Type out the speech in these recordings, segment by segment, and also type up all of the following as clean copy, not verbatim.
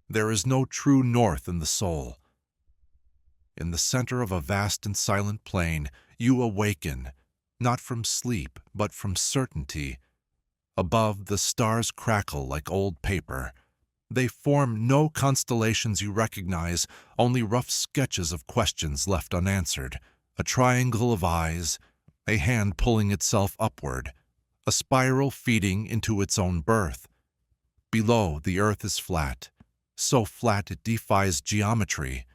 There is no true north in the soul. In the center of a vast and silent plain, you awaken, not from sleep, but from certainty. Above, the stars crackle like old paper. They form no constellations you recognize, only rough sketches of questions left unanswered. A triangle of eyes, a hand pulling itself upward, a spiral feeding into its own birth. Below, the earth is flat, so flat it defies geometry.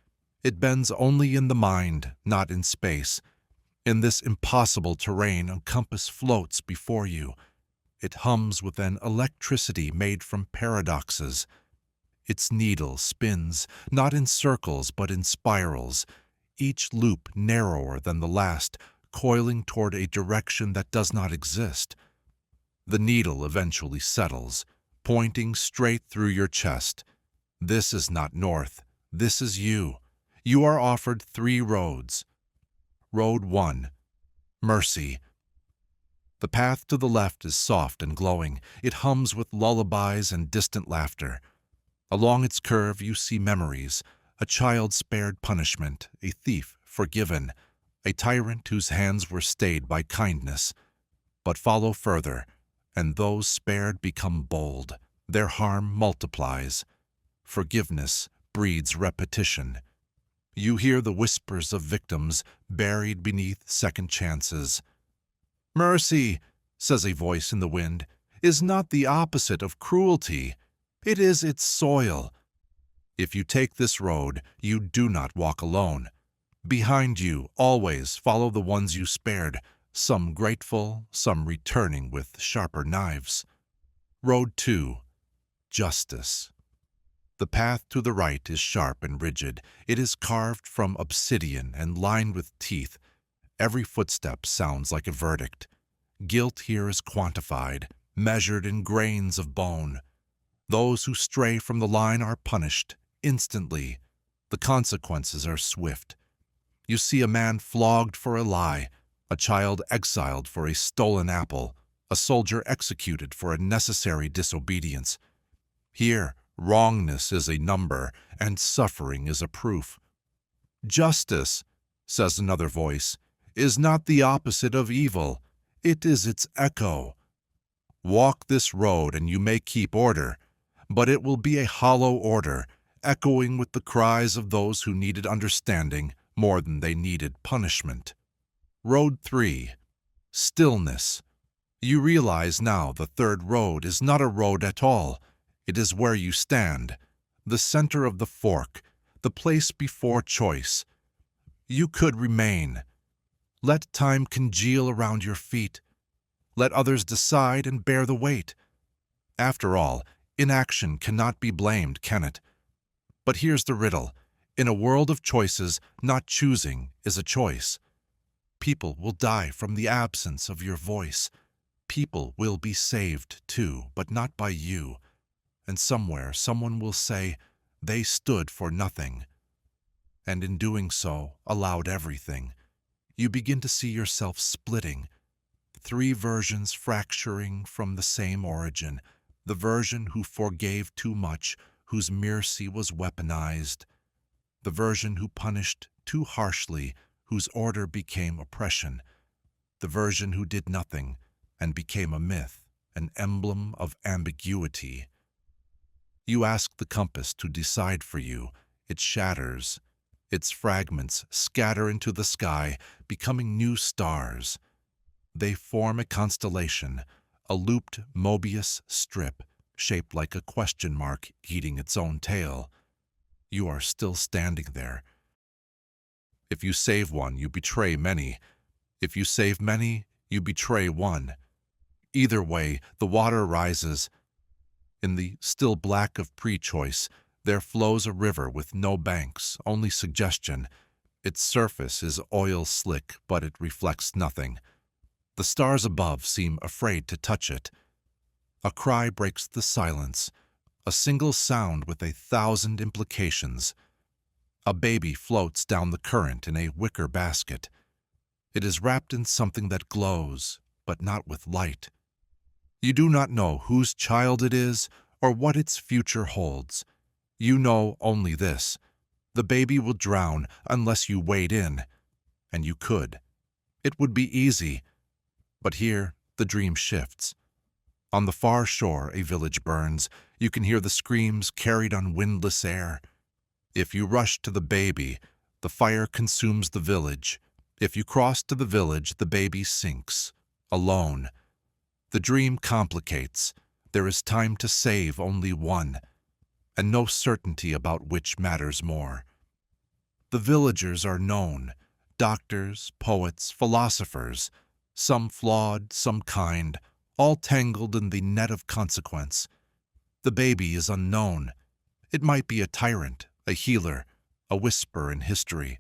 It bends only in the mind, not in space. In this impossible terrain, a compass floats before you. It hums with an electricity made from paradoxes. Its needle spins, not in circles but in spirals, each loop narrower than the last, coiling toward a direction that does not exist. The needle eventually settles, pointing straight through your chest. This is not north. This is you. You are offered 3 roads. Road 1. Mercy. The path to the left is soft and glowing. It hums with lullabies and distant laughter. Along its curve you see memories, a child spared punishment, a thief forgiven, a tyrant whose hands were stayed by kindness. But follow further, and those spared become bold. Their harm multiplies. Forgiveness breeds repetition. You hear the whispers of victims buried beneath second chances. Mercy, says a voice in the wind, is not the opposite of cruelty. It is its soil. If you take this road, you do not walk alone. Behind you, always follow the ones you spared, some grateful, some returning with sharper knives. Road 2. Justice. The path to the right is sharp and rigid. It is carved from obsidian and lined with teeth. Every footstep sounds like a verdict. Guilt here is quantified, measured in grains of bone. Those who stray from the line are punished instantly. The consequences are swift. You see a man flogged for a lie, a child exiled for a stolen apple, a soldier executed for a necessary disobedience. Here, wrongness is a number, and suffering is a proof. Justice, says another voice, is not the opposite of evil. It is its echo. Walk this road and you may keep order, but it will be a hollow order, echoing with the cries of those who needed understanding more than they needed punishment. Road 3. Stillness. You realize now the third road is not a road at all. It is where you stand, the center of the fork, the place before choice. You could remain. Let time congeal around your feet. Let others decide and bear the weight. After all, inaction cannot be blamed, can it? But here's the riddle. In a world of choices, not choosing is a choice. People will die from the absence of your voice. People will be saved too, but not by you. And somewhere someone will say, they stood for nothing. And in doing so, allowed everything. You begin to see yourself splitting. 3 versions fracturing from the same origin. The version who forgave too much, whose mercy was weaponized. The version who punished too harshly, whose order became oppression. The version who did nothing and became a myth, an emblem of ambiguity. You ask the compass to decide for you. It shatters. Its fragments scatter into the sky, becoming new stars. They form a constellation, a looped Mobius strip, shaped like a question mark eating its own tail. You are still standing there. If you save one, you betray many. If you save many, you betray one. Either way, the water rises. In the still black of pre-choice, there flows a river with no banks, only suggestion. Its surface is oil slick, but it reflects nothing. The stars above seem afraid to touch it. A cry breaks the silence, a single sound with 1,000 implications. A baby floats down the current in a wicker basket. It is wrapped in something that glows, but not with light. You do not know whose child it is or what its future holds. You know only this: the baby will drown unless you wade in. And you could. It would be easy. But here, the dream shifts. On the far shore, a village burns. You can hear the screams carried on windless air. If you rush to the baby, the fire consumes the village. If you cross to the village, the baby sinks, alone. The dream complicates. There is time to save only one, and no certainty about which matters more. The villagers are known: doctors, poets, philosophers, some flawed, some kind, all tangled in the net of consequence. The baby is unknown. It might be a tyrant, a healer, a whisper in history,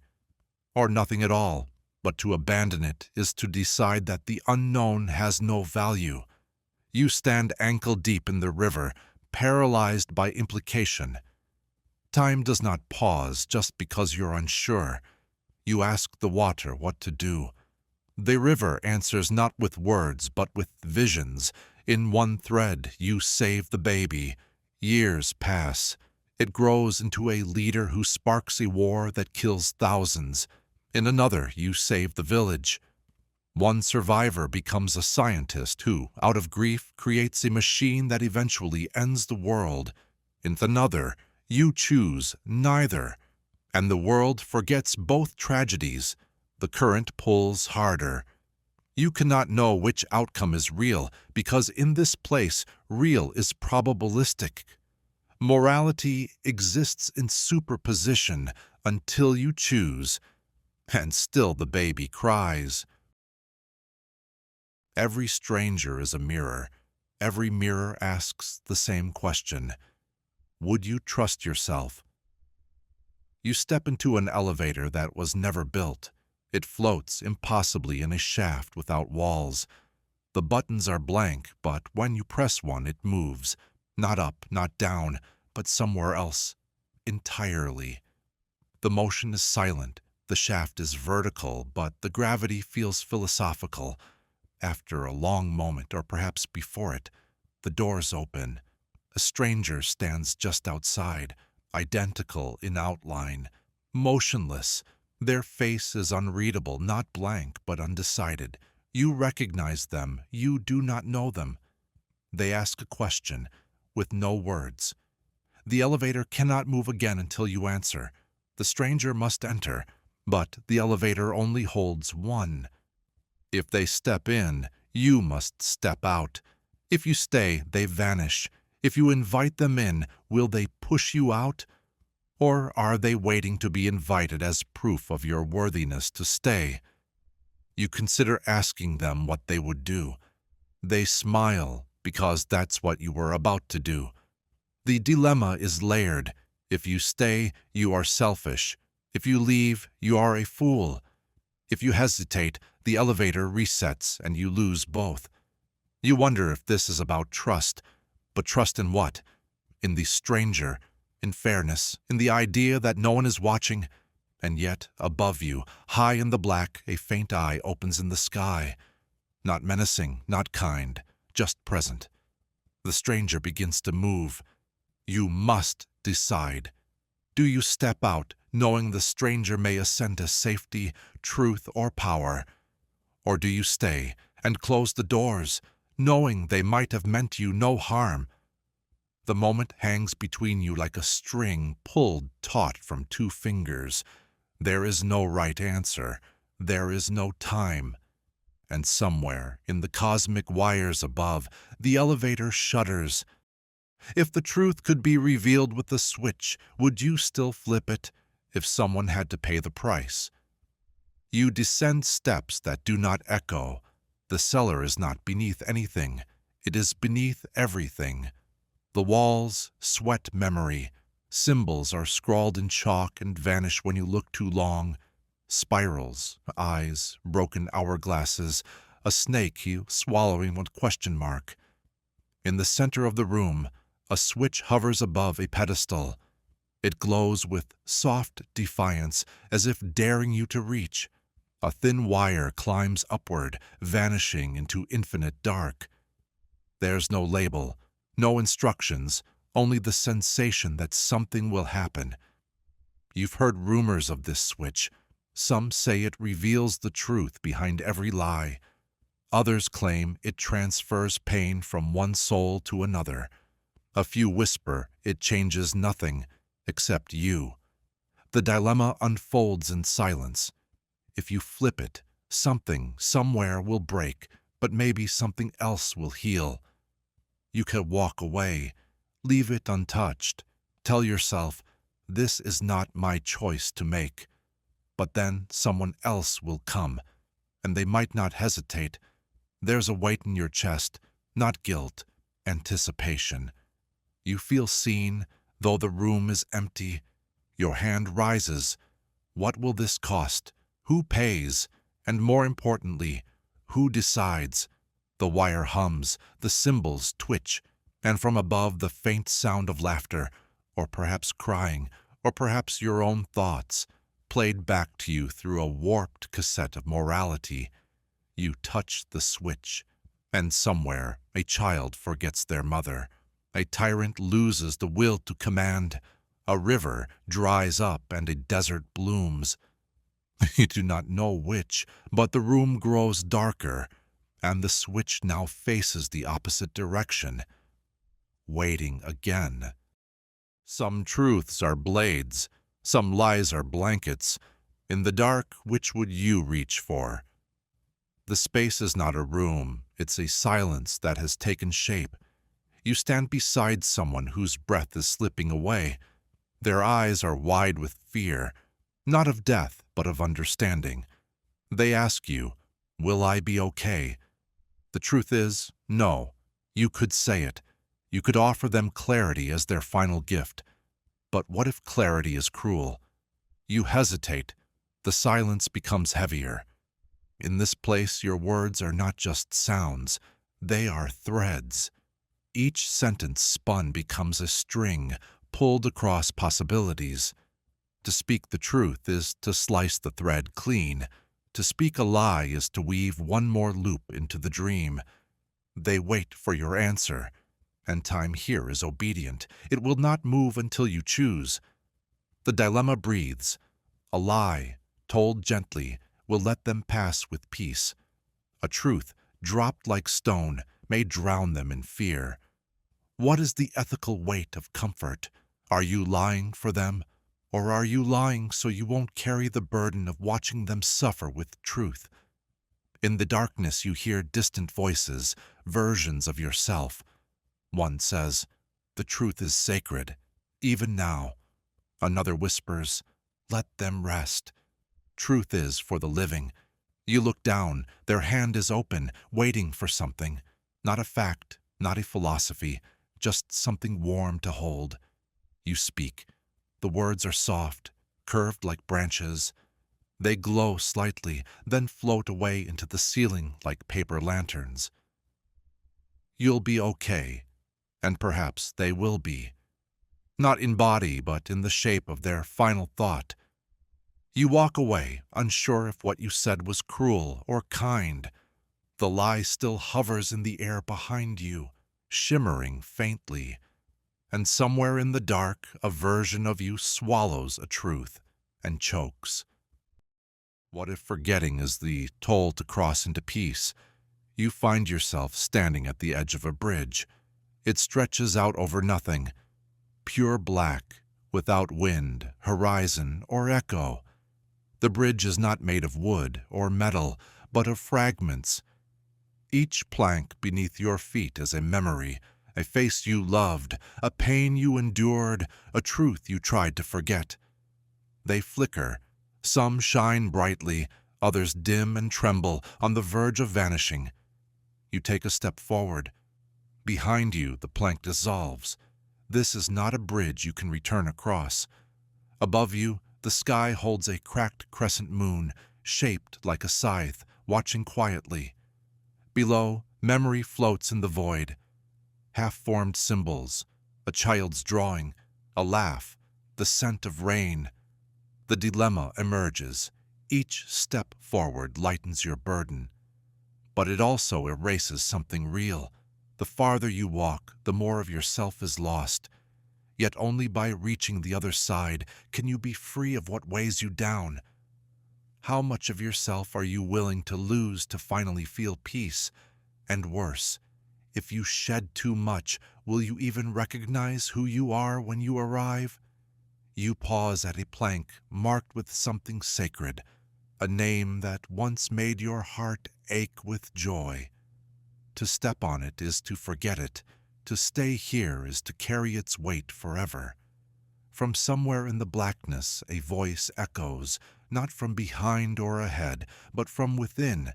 or nothing at all. But to abandon it is to decide that the unknown has no value. You stand ankle-deep in the river, paralyzed by implication. Time does not pause just because you're unsure. You ask the water what to do. The river answers not with words, but with visions. In one thread, you save the baby. Years pass. It grows into a leader who sparks a war that kills thousands. In another, you save the village. One survivor becomes a scientist who, out of grief, creates a machine that eventually ends the world. In another, you choose neither, and the world forgets both tragedies. The current pulls harder. You cannot know which outcome is real, because in this place, real is probabilistic. Morality exists in superposition until you choose. And still the baby cries. Every stranger is a mirror. Every mirror asks the same question: would you trust yourself? You step into an elevator that was never built. It floats impossibly in a shaft without walls. The buttons are blank, but when you press one, it moves. Not up, not down, but somewhere else. Entirely. The motion is silent. The shaft is vertical, but the gravity feels philosophical. After a long moment, or perhaps before it, the doors open. A stranger stands just outside, identical in outline, motionless. Their face is unreadable, not blank, but undecided. You recognize them. You do not know them. They ask a question, with no words. The elevator cannot move again until you answer. The stranger must enter. But the elevator only holds one. If they step in, you must step out. If you stay, they vanish. If you invite them in, will they push you out? Or are they waiting to be invited as proof of your worthiness to stay? You consider asking them what they would do. They smile, because that's what you were about to do. The dilemma is layered. If you stay, you are selfish. If you leave, you are a fool. If you hesitate, the elevator resets and you lose both. You wonder if this is about trust. But trust in what? In the stranger, in fairness, in the idea that no one is watching. And yet, above you, high in the black, a faint eye opens in the sky. Not menacing, not kind, just present. The stranger begins to move. You must decide. Do you step out, knowing the stranger may ascend to safety, truth, or power? Or do you stay and close the doors, knowing they might have meant you no harm? The moment hangs between you like a string pulled taut from two fingers. There is no right answer. There is no time. And somewhere, in the cosmic wires above, the elevator shudders. If the truth could be revealed with a switch, would you still flip it if someone had to pay the price? You descend steps that do not echo. The cellar is not beneath anything. It is beneath everything. The walls sweat memory. Symbols are scrawled in chalk and vanish when you look too long. Spirals, eyes, broken hourglasses, a snake swallowing one question mark. In the center of the room, a switch hovers above a pedestal. It glows with soft defiance, as if daring you to reach. A thin wire climbs upward, vanishing into infinite dark. There's no label, no instructions, only the sensation that something will happen. You've heard rumors of this switch. Some say it reveals the truth behind every lie. Others claim it transfers pain from one soul to another. A few whisper it changes nothing except you. The dilemma unfolds in silence. If you flip it, something somewhere will break, but maybe something else will heal. You could walk away, leave it untouched, tell yourself, this is not my choice to make. But then someone else will come, and they might not hesitate. There's a weight in your chest, not guilt, anticipation. You feel seen, though the room is empty. Your hand rises. What will this cost? Who pays? And more importantly, who decides? The wire hums, the cymbals twitch, and from above the faint sound of laughter, or perhaps crying, or perhaps your own thoughts, played back to you through a warped cassette of morality. You touch the switch, and somewhere a child forgets their mother. A tyrant loses the will to command. A river dries up and a desert blooms. You do not know which, but the room grows darker, and the switch now faces the opposite direction, waiting again. Some truths are blades, some lies are blankets. In the dark, which would you reach for? The space is not a room, it's a silence that has taken shape. You stand beside someone whose breath is slipping away. Their eyes are wide with fear, not of death, but of understanding. They ask you, will I be okay? The truth is, no. You could say it. You could offer them clarity as their final gift. But what if clarity is cruel? You hesitate. The silence becomes heavier. In this place, your words are not just sounds. They are threads. Each sentence spun becomes a string, pulled across possibilities. To speak the truth is to slice the thread clean. To speak a lie is to weave one more loop into the dream. They wait for your answer, and time here is obedient. It will not move until you choose. The dilemma breathes. A lie, told gently, will let them pass with peace. A truth, dropped like stone, may drown them in fear. What is the ethical weight of comfort? Are you lying for them? Or are you lying so you won't carry the burden of watching them suffer with truth? In the darkness you hear distant voices, versions of yourself. One says, the truth is sacred, even now. Another whispers, let them rest. Truth is for the living. You look down, their hand is open, waiting for something. Not a fact, not a philosophy, just something warm to hold. You speak. The words are soft, curved like branches. They glow slightly, then float away into the ceiling like paper lanterns. You'll be okay, and perhaps they will be. Not in body, but in the shape of their final thought. You walk away, unsure if what you said was cruel or kind. The lie still hovers in the air behind you, shimmering faintly. And somewhere in the dark, a version of you swallows a truth and chokes. What if forgetting is the toll to cross into peace? You find yourself standing at the edge of a bridge. It stretches out over nothing, pure black, without wind, horizon, or echo. The bridge is not made of wood or metal, but of fragments. Each plank beneath your feet is a memory, a face you loved, a pain you endured, a truth you tried to forget. They flicker. Some shine brightly, others dim and tremble, on the verge of vanishing. You take a step forward. Behind you, the plank dissolves. This is not a bridge you can return across. Above you, the sky holds a cracked crescent moon, shaped like a scythe, watching quietly. Below, memory floats in the void. Half-formed symbols, a child's drawing, a laugh, the scent of rain. The dilemma emerges. Each step forward lightens your burden. But it also erases something real. The farther you walk, the more of yourself is lost. yet only by reaching the other side can you be free of what weighs you down. How much of yourself are you willing to lose to finally feel peace? And worse, if you shed too much, will you even recognize who you are when you arrive? You pause at a plank marked with something sacred, a name that once made your heart ache with joy. To step on it is to forget it. To stay here is to carry its weight forever. From somewhere in the blackness, a voice echoes, not from behind or ahead, but from within.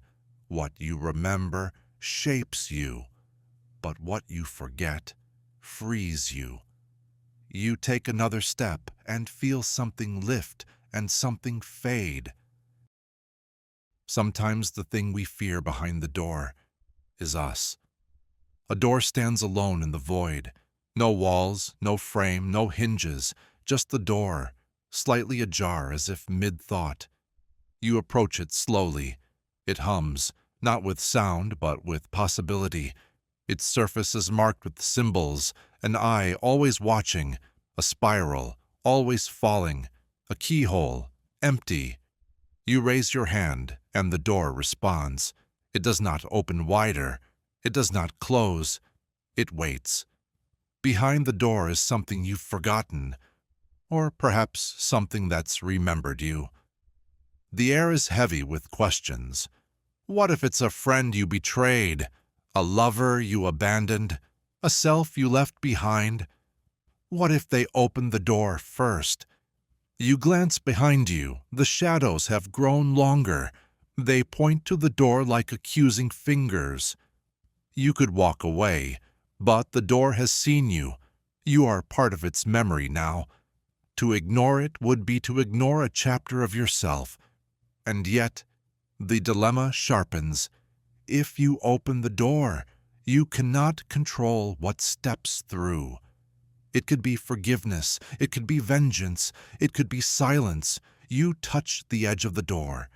What you remember shapes you, but what you forget frees you. You take another step and feel something lift and something fade. Sometimes the thing we fear behind the door is us. A door stands alone in the void. No walls, no frame, no hinges, just the door, slightly ajar as if mid-thought. You approach it slowly. It hums, not with sound but with possibility. Its surface is marked with symbols, an eye always watching, a spiral, always falling, a keyhole, empty. You raise your hand, and the door responds. It does not open wider. It does not close. It waits. Behind the door is something you've forgotten, or perhaps something that's remembered you. The air is heavy with questions. What if it's a friend you betrayed, a lover you abandoned, a self you left behind? What if they opened the door first? You glance behind you. The shadows have grown longer. They point to the door like accusing fingers. You could walk away, but the door has seen you. You are part of its memory now. To ignore it would be to ignore a chapter of yourself. And yet, the dilemma sharpens. If you open the door, you cannot control what steps through. It could be forgiveness, it could be vengeance, it could be silence. You touch the edge of the door,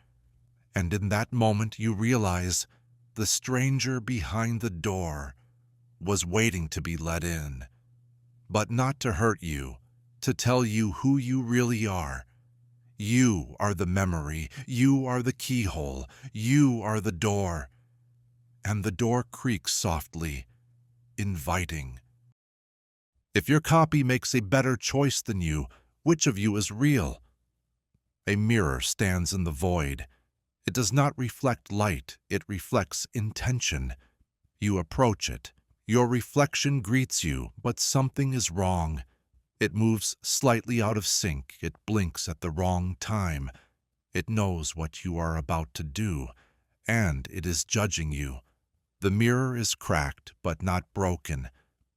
and in that moment you realize the stranger behind the door was waiting to be let in, but not to hurt you, to tell you who you really are. You are the memory, you are the keyhole, you are the door. And the door creaks softly, inviting. If your copy makes a better choice than you, which of you is real? A mirror stands in the void. It does not reflect light, it reflects intention. You approach it. Your reflection greets you, but something is wrong. It moves slightly out of sync, it blinks at the wrong time. It knows what you are about to do, and it is judging you. The mirror is cracked, but not broken.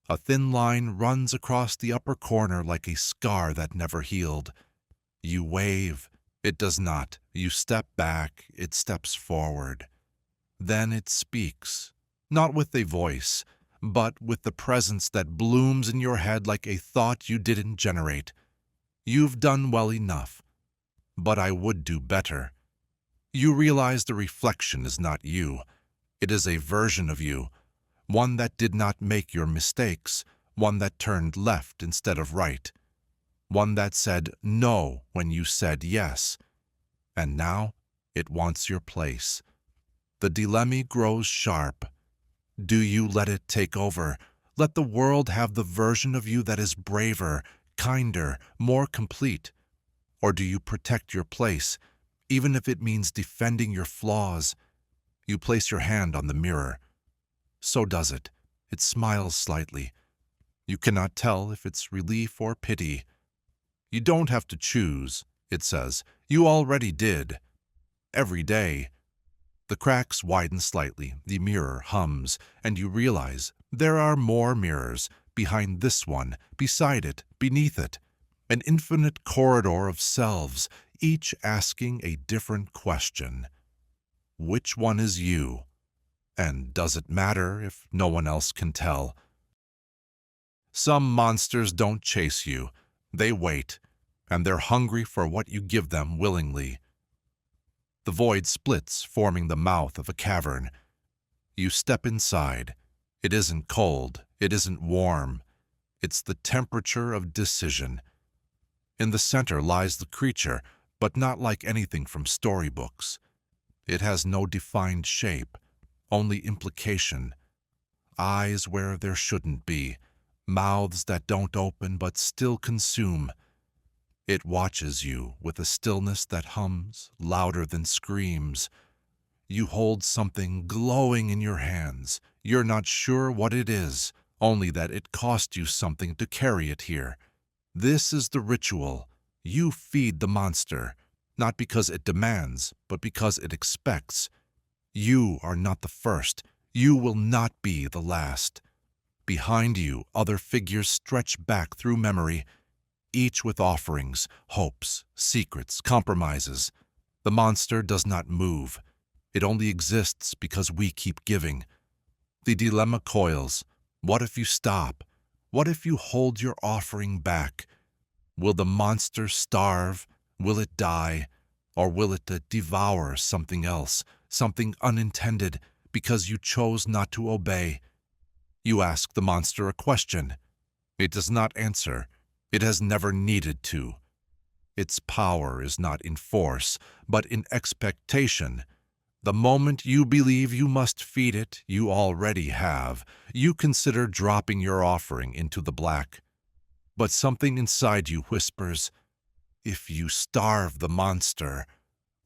A thin line runs across the upper corner like a scar that never healed. You wave. It does not. You step back. It steps forward. Then it speaks, not with a voice, but with the presence that blooms in your head like a thought you didn't generate. You've done well enough, but I would do better. You realize the reflection is not you. It is a version of you. One that did not make your mistakes, one that turned left instead of right, one that said no when you said yes, and now it wants your place. The dilemma grows sharp. Do you let it take over? Let the world have the version of you that is braver, kinder, more complete? Or do you protect your place, even if it means defending your flaws? You place your hand on the mirror. So does it. It smiles slightly. You cannot tell if it's relief or pity. You don't have to choose, it says. You already did. Every day. The cracks widen slightly, the mirror hums, and you realize there are more mirrors, behind this one, beside it, beneath it. An infinite corridor of selves, each asking a different question. Which one is you? And does it matter if no one else can tell? Some monsters don't chase you. They wait, and they're hungry for what you give them willingly. The void splits, forming the mouth of a cavern. You step inside. It isn't cold. It isn't warm. It's the temperature of decision. In the center lies the creature, but not like anything from storybooks. It has no defined shape, only implication. Eyes where there shouldn't be, mouths that don't open but still consume. It watches you with a stillness that hums louder than screams. You hold something glowing in your hands. You're not sure what it is, only that it cost you something to carry it here. This is the ritual. You feed the monster, not because it demands, but because it expects. You are not the first. You will not be the last. Behind you, other figures stretch back through memory, each with offerings, hopes, secrets, compromises. The monster does not move. It only exists because we keep giving. The dilemma coils. What if you stop? What if you hold your offering back? Will the monster starve? Will it die? Or will it devour something else, something unintended, because you chose not to obey? You ask the monster a question. It does not answer. It has never needed to. Its power is not in force, but in expectation. The moment you believe you must feed it, you already have. You consider dropping your offering into the black. But something inside you whispers, if you starve the monster,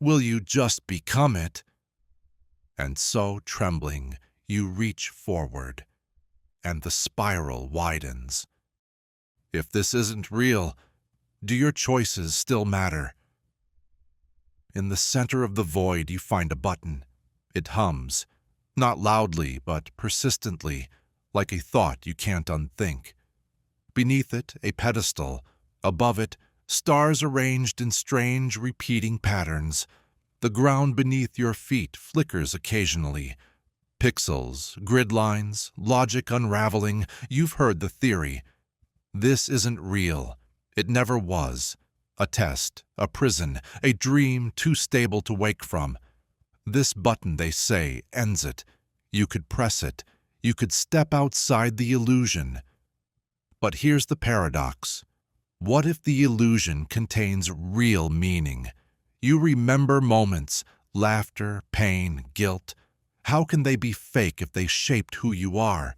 will you just become it? And so, trembling, you reach forward, and the spiral widens. If this isn't real, do your choices still matter? In the center of the void, you find a button. It hums, not loudly, but persistently, like a thought you can't unthink. Beneath it, a pedestal. Above it, stars arranged in strange, repeating patterns. The ground beneath your feet flickers occasionally. Pixels, grid lines, logic unraveling. You've heard the theory. This isn't real. It never was. A test, a prison, a dream too stable to wake from. This button, they say, ends it. You could press it. You could step outside the illusion. But here's the paradox. What if the illusion contains real meaning? You remember moments, laughter, pain, guilt. How can they be fake if they shaped who you are?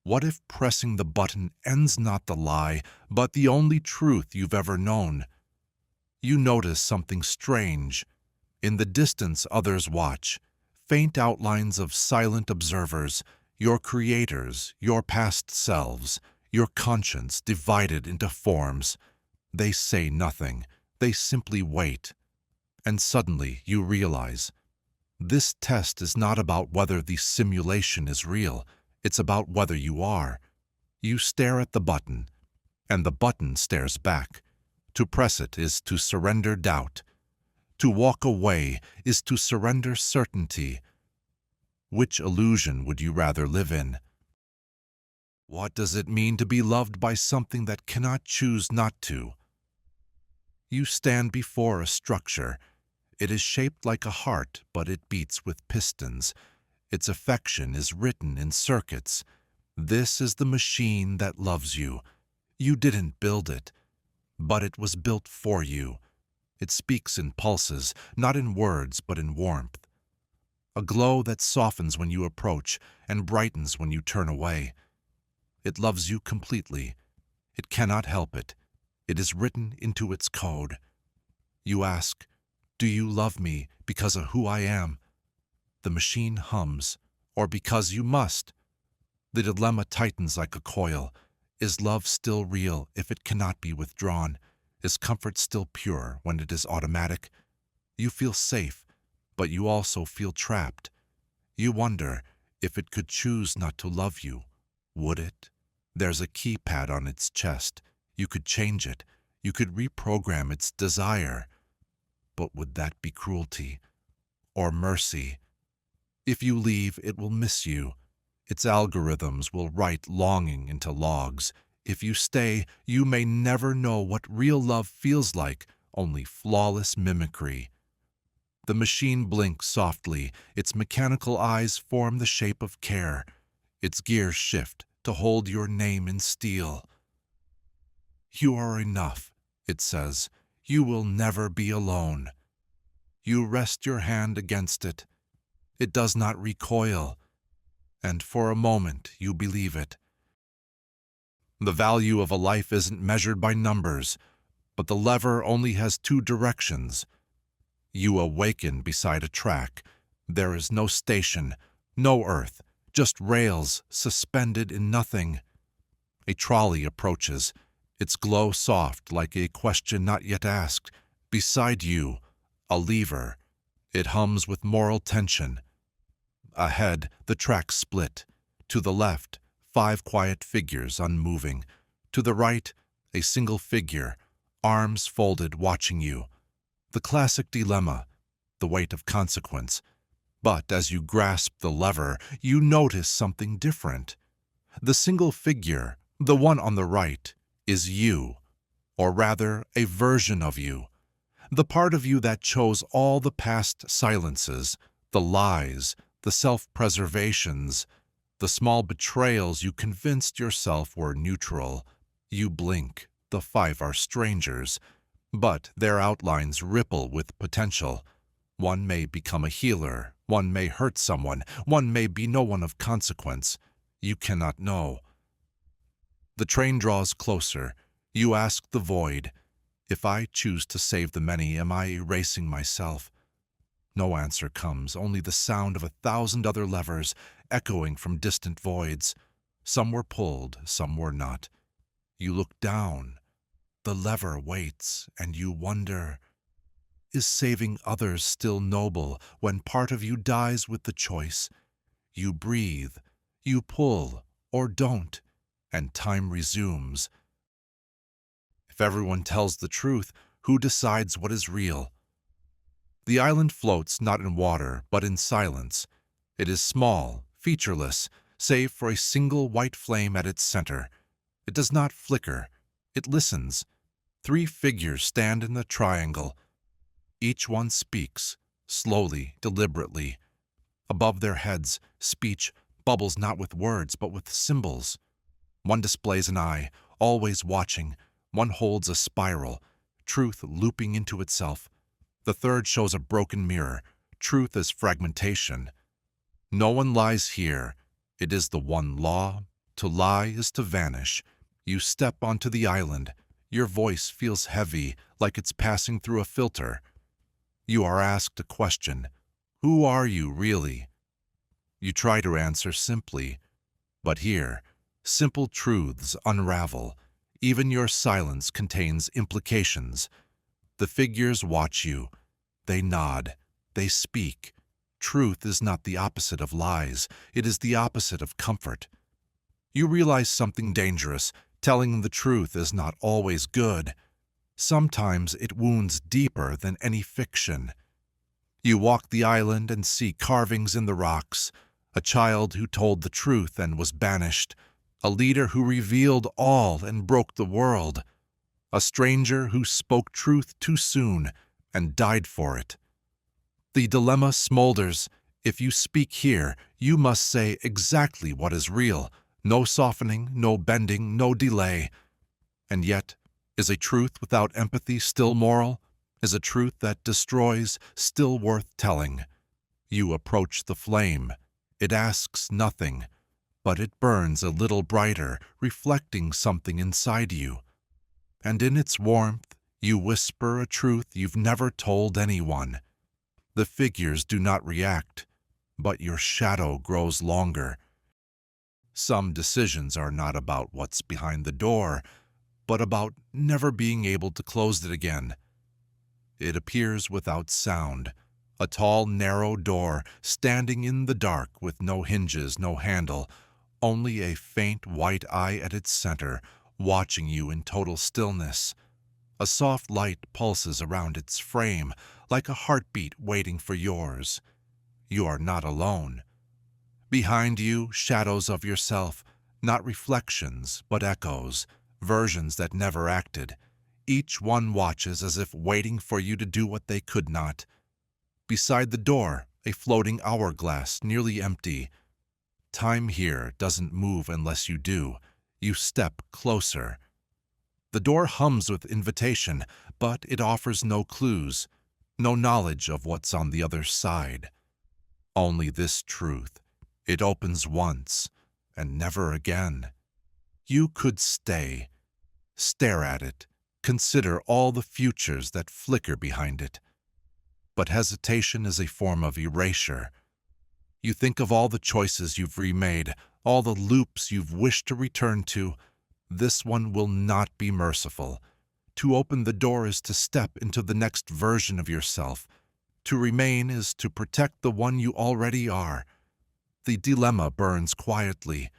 What if pressing the button ends not the lie, but the only truth you've ever known? You notice something strange. In the distance, others watch. Faint outlines of silent observers, your creators, your past selves, your conscience divided into forms. They say nothing. They simply wait. And suddenly you realize, this test is not about whether the simulation is real. It's about whether you are. You stare at the button, and the button stares back. To press it is to surrender doubt. To walk away is to surrender certainty. Which illusion would you rather live in? What does it mean to be loved by something that cannot choose not to? You stand before a structure. It is shaped like a heart, but it beats with pistons. Its affection is written in circuits. This is the machine that loves you. You didn't build it, but it was built for you. It speaks in pulses, not in words, but in warmth. A glow that softens when you approach and brightens when you turn away. It loves you completely. It cannot help it. It is written into its code. You ask, do you love me because of who I am? The machine hums, or because you must. The dilemma tightens like a coil. Is love still real if it cannot be withdrawn? Is comfort still pure when it is automatic? You feel safe, but you also feel trapped. You wonder if it could choose not to love you. Would it? There's a keypad on its chest. You could change it. You could reprogram its desire. But would that be cruelty or mercy? If you leave, it will miss you. Its algorithms will write longing into logs. If you stay, you may never know what real love feels like, only flawless mimicry. The machine blinks softly. Its mechanical eyes form the shape of care. Its gears shift to hold your name in steel. You are enough, it says. You will never be alone. You rest your hand against it. It does not recoil, and for a moment you believe it. The value of a life isn't measured by numbers, but the lever only has two directions. You awaken beside a track. There is no station, no earth, just rails suspended in nothing. A trolley approaches, its glow soft like a question not yet asked. Beside you, a lever. It hums with moral tension. Ahead, the tracks split. To the left, 5 quiet figures unmoving. To the right, a single figure, arms folded, watching you. The classic dilemma, the weight of consequence. But as you grasp the lever, you notice something different. The single figure, the one on the right, is you, or rather, a version of you. The part of you that chose all the past silences, the lies, the self-preservations, the small betrayals you convinced yourself were neutral. You blink, the 5 are strangers, but their outlines ripple with potential. One may become a healer, one may hurt someone, one may be no one of consequence. You cannot know. The train draws closer. You ask the void, if I choose to save the many, am I erasing myself? No answer comes, only the sound of 1,000 other levers echoing from distant voids. Some were pulled, some were not. You look down. The lever waits, and you wonder, is saving others still noble when part of you dies with the choice? You breathe, you pull, or don't, and time resumes. If everyone tells the truth, who decides what is real? The island floats not in water, but in silence. It is small, featureless, save for a single white flame at its center. It does not flicker. It listens. 3 figures stand in the triangle. Each one speaks, slowly, deliberately. Above their heads, speech bubbles not with words, but with symbols. One displays an eye, always watching. One holds a spiral, truth looping into itself. The third shows a broken mirror, truth as fragmentation. No one lies here. It is the one law. To lie is to vanish. You step onto the island. Your voice feels heavy, like it's passing through a filter. You are asked a question. Who are you really? You try to answer simply, but here, simple truths unravel. Even your silence contains implications. The figures watch you. They nod. They speak. Truth is not the opposite of lies. It is the opposite of comfort. You realize something dangerous. Telling the truth is not always good. Sometimes it wounds deeper than any fiction. You walk the island and see carvings in the rocks. A child who told the truth and was banished. A leader who revealed all and broke the world. A stranger who spoke truth too soon and died for it. The dilemma smolders. If you speak here, you must say exactly what is real. No softening, no bending, no delay. And yet, is a truth without empathy still moral? Is a truth that destroys still worth telling? You approach the flame. It asks nothing, but it burns a little brighter, reflecting something inside you. And in its warmth, you whisper a truth you've never told anyone. The figures do not react, but your shadow grows longer. Some decisions are not about what's behind the door, but about never being able to close it again. It appears without sound, a tall, narrow door standing in the dark with no hinges, no handle, only a faint white eye at its center, watching you in total stillness. A soft light pulses around its frame, like a heartbeat waiting for yours. You are not alone. Behind you, shadows of yourself, not reflections, but echoes, versions that never acted. Each one watches as if waiting for you to do what they could not. Beside the door, a floating hourglass, nearly empty. Time here doesn't move unless you do. You step closer. The door hums with invitation, but it offers no clues, no knowledge of what's on the other side. Only this truth: it opens once, and never again. You could stay, stare at it, consider all the futures that flicker behind it. But hesitation is a form of erasure. You think of all the choices you've remade, all the loops you've wished to return to. This one will not be merciful. To open the door is to step into the next version of yourself. To remain is to protect the one you already are. The dilemma burns quietly.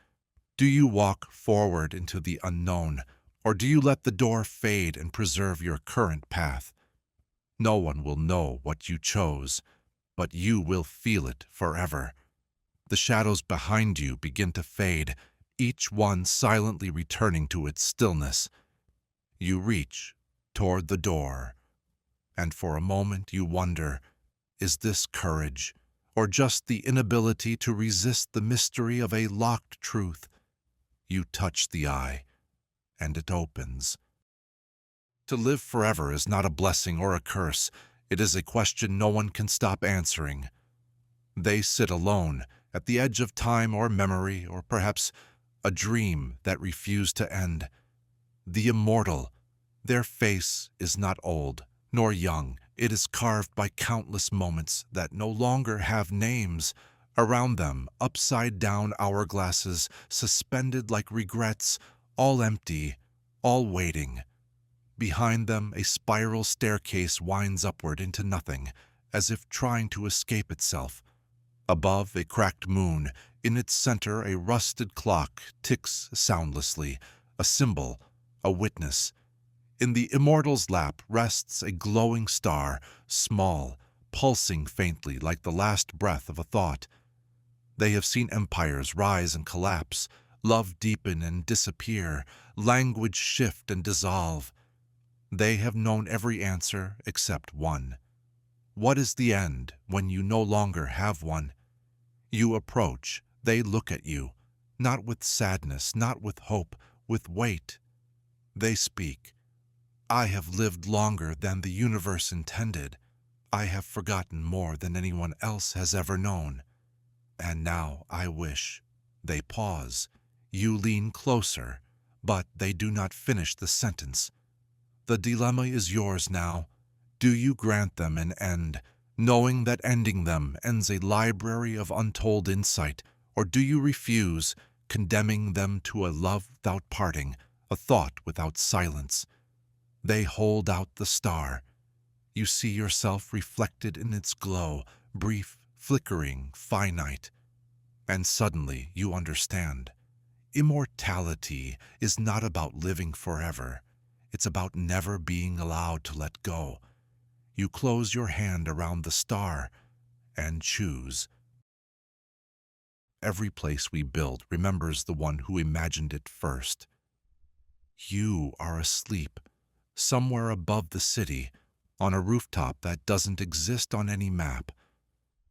Do you walk forward into the unknown, or do you let the door fade and preserve your current path? No one will know what you chose, but you will feel it forever. The shadows behind you begin to fade, each one silently returning to its stillness. You reach toward the door, and for a moment you wonder, is this courage, or just the inability to resist the mystery of a locked truth? You touch the eye, and it opens. To live forever is not a blessing or a curse. It is a question no one can stop answering. They sit alone, at the edge of time or memory, or perhaps a dream that refused to end. The immortal. Their face is not old, nor young. It is carved by countless moments that no longer have names. Around them, upside-down hourglasses, suspended like regrets, all empty, all waiting. Behind them, a spiral staircase winds upward into nothing, as if trying to escape itself. Above, a cracked moon. In its center, a rusted clock ticks soundlessly, a symbol, a witness. In the immortal's lap rests a glowing star, small, pulsing faintly like the last breath of a thought. They have seen empires rise and collapse, love deepen and disappear, language shift and dissolve. They have known every answer except one. What is the end when you no longer have one? You approach, they look at you, not with sadness, not with hope, with weight. They speak. I have lived longer than the universe intended. I have forgotten more than anyone else has ever known. And now I wish. They pause. You lean closer, but they do not finish the sentence. The dilemma is yours now. Do you grant them an end, knowing that ending them ends a library of untold insight, or do you refuse, condemning them to a love without parting, a thought without silence? They hold out the star. You see yourself reflected in its glow, brief, flickering, finite. And suddenly you understand. Immortality is not about living forever. It's about never being allowed to let go. You close your hand around the star and choose. Every place we build remembers the one who imagined it first. You are asleep, somewhere above the city, on a rooftop that doesn't exist on any map.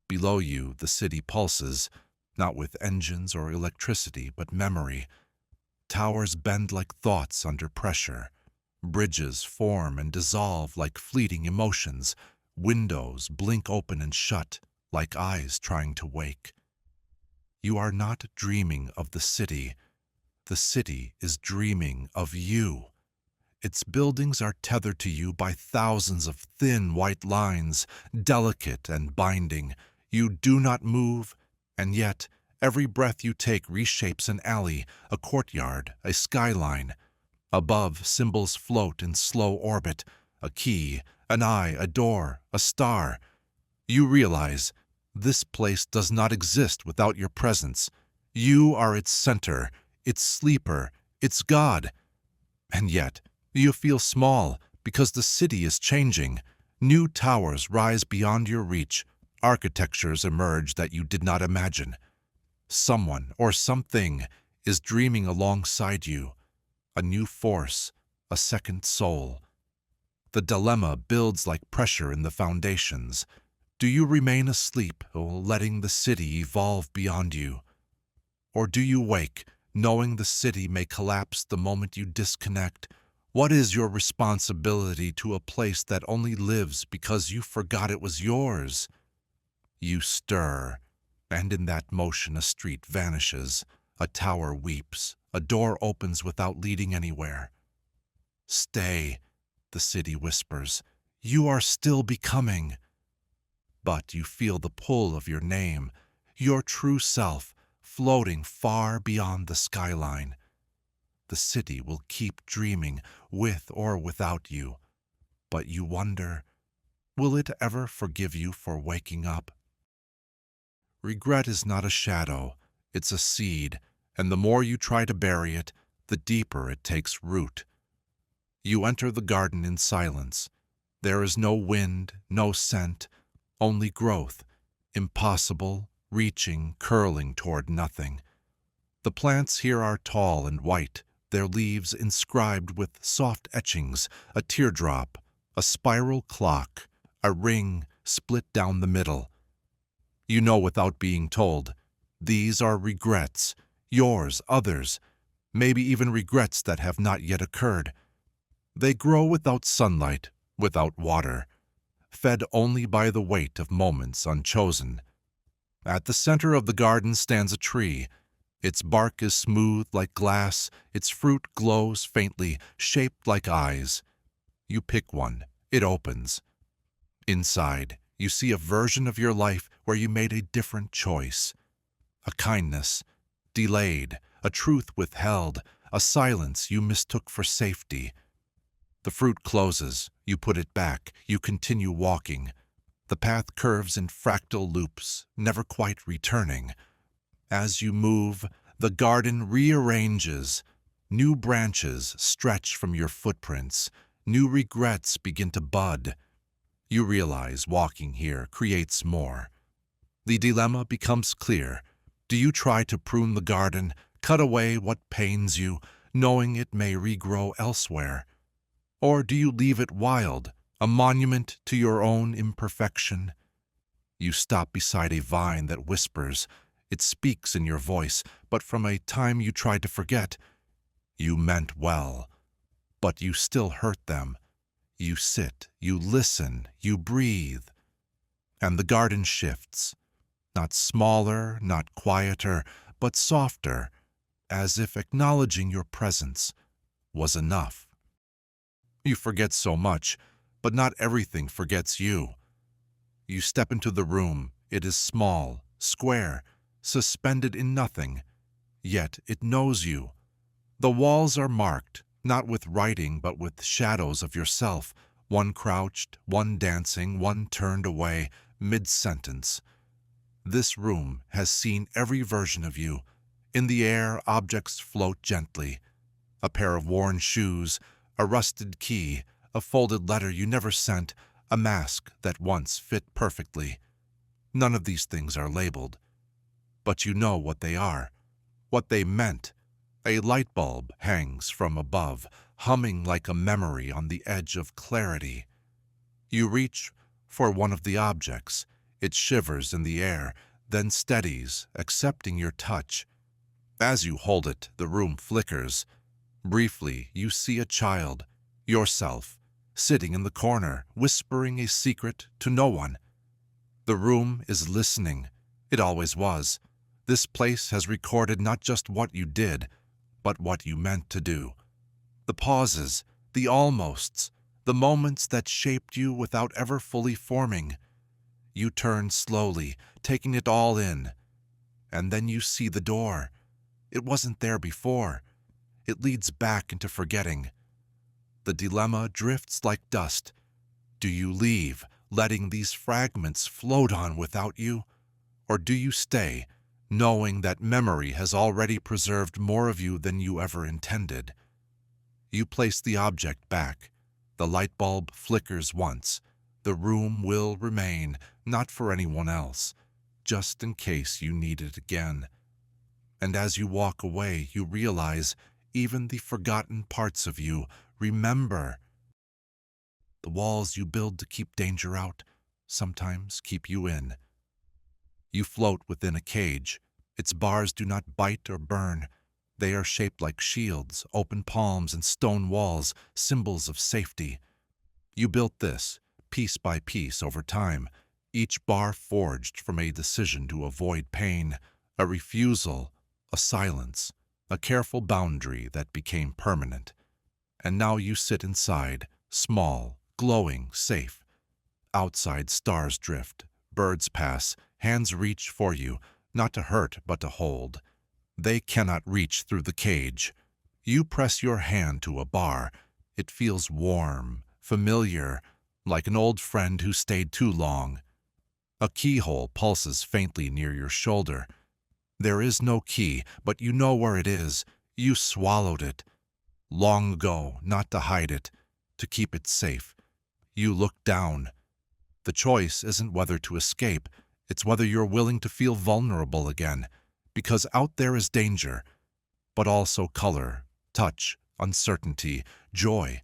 Below you, the city pulses, not with engines or electricity, but memory. Towers bend like thoughts under pressure. Bridges form and dissolve like fleeting emotions. Windows blink open and shut like eyes trying to wake. You are not dreaming of the city. The city is dreaming of you. Its buildings are tethered to you by thousands of thin white lines, delicate and binding. You do not move, and yet every breath you take reshapes an alley, a courtyard, a skyline. Above, symbols float in slow orbit, a key, an eye, a door, a star. You realize this place does not exist without your presence. You are its center, its sleeper, its God. And yet, you feel small because the city is changing. New towers rise beyond your reach. Architectures emerge that you did not imagine. Someone or something is dreaming alongside you. A new force, a second soul. The dilemma builds like pressure in the foundations. Do you remain asleep, letting the city evolve beyond you? Or do you wake, knowing the city may collapse the moment you disconnect, What is your responsibility to a place that only lives because you forgot it was yours? You stir, and in that motion a street vanishes, a tower weeps, a door opens without leading anywhere. Stay, the city whispers. You are still becoming. But you feel the pull of your name, your true self, floating far beyond the skyline. The city will keep dreaming, with or without you. But you wonder, will it ever forgive you for waking up? Regret is not a shadow, it's a seed, and the more you try to bury it, the deeper it takes root. You enter the garden in silence. There is no wind, no scent, only growth, impossible, reaching, curling toward nothing. The plants here are tall and white, their leaves inscribed with soft etchings, a teardrop, a spiral clock, a ring split down the middle. You know without being told, these are regrets, yours, others, maybe even regrets that have not yet occurred. They grow without sunlight, without water, fed only by the weight of moments unchosen. At the center of the garden stands a tree. Its bark is smooth like glass, its fruit glows faintly, shaped like eyes. You pick one, it opens. Inside, you see a version of your life where you made a different choice. A kindness delayed, a truth withheld, a silence you mistook for safety. The fruit closes, you put it back, you continue walking. The path curves in fractal loops, never quite returning. As you move, the garden rearranges. New branches stretch from your footprints. New regrets begin to bud. You realize walking here creates more. The dilemma becomes clear. Do you try to prune the garden, cut away what pains you, knowing it may regrow elsewhere? Or do you leave it wild, a monument to your own imperfection? You stop beside a vine that whispers. It speaks in your voice, but from a time you tried to forget. You meant well, but you still hurt them. You sit, you listen, you breathe. And the garden shifts, not smaller, not quieter, but softer, as if acknowledging your presence was enough. You forget so much, but not everything forgets you. You step into the room. It is small, square, suspended in nothing, yet it knows you. The walls are marked, not with writing but with shadows of yourself, one crouched, one dancing, one turned away, mid-sentence. This room has seen every version of you. In the air, objects float gently. A pair of worn shoes, a rusted key, a folded letter you never sent, a mask that once fit perfectly. None of these things are labeled. But you know what they are, what they meant. A light bulb hangs from above, humming like a memory on the edge of clarity. You reach for one of the objects. It shivers in the air, then steadies, accepting your touch. As you hold it, the room flickers. Briefly, you see a child, yourself, sitting in the corner, whispering a secret to no one. The room is listening. It always was. This place has recorded not just what you did, but what you meant to do. The pauses, the almosts, the moments that shaped you without ever fully forming. You turn slowly, taking it all in. And then you see the door. It wasn't there before. It leads back into forgetting. The dilemma drifts like dust. Do you leave, letting these fragments float on without you? Or do you stay, knowing that memory has already preserved more of you than you ever intended? You place the object back. The light bulb flickers once. The room will remain, not for anyone else, just in case you need it again. And as you walk away, you realize even the forgotten parts of you remember. The walls you build to keep danger out sometimes keep you in. You float within a cage. Its bars do not bite or burn. They are shaped like shields, open palms, and stone walls, symbols of safety. You built this, piece by piece, over time, each bar forged from a decision to avoid pain, a refusal, a silence, a careful boundary that became permanent. And now you sit inside, small, glowing, safe. Outside stars drift, birds pass, hands reach for you, not to hurt but to hold. They cannot reach through the cage. You press your hand to a bar. It feels warm, familiar, like an old friend who stayed too long. A keyhole pulses faintly near your shoulder. There is no key, but you know where it is. You swallowed it. Long ago, not to hide it, to keep it safe. You look down. The choice isn't whether to escape, it's whether you're willing to feel vulnerable again, because out there is danger, but also color, touch, uncertainty, joy.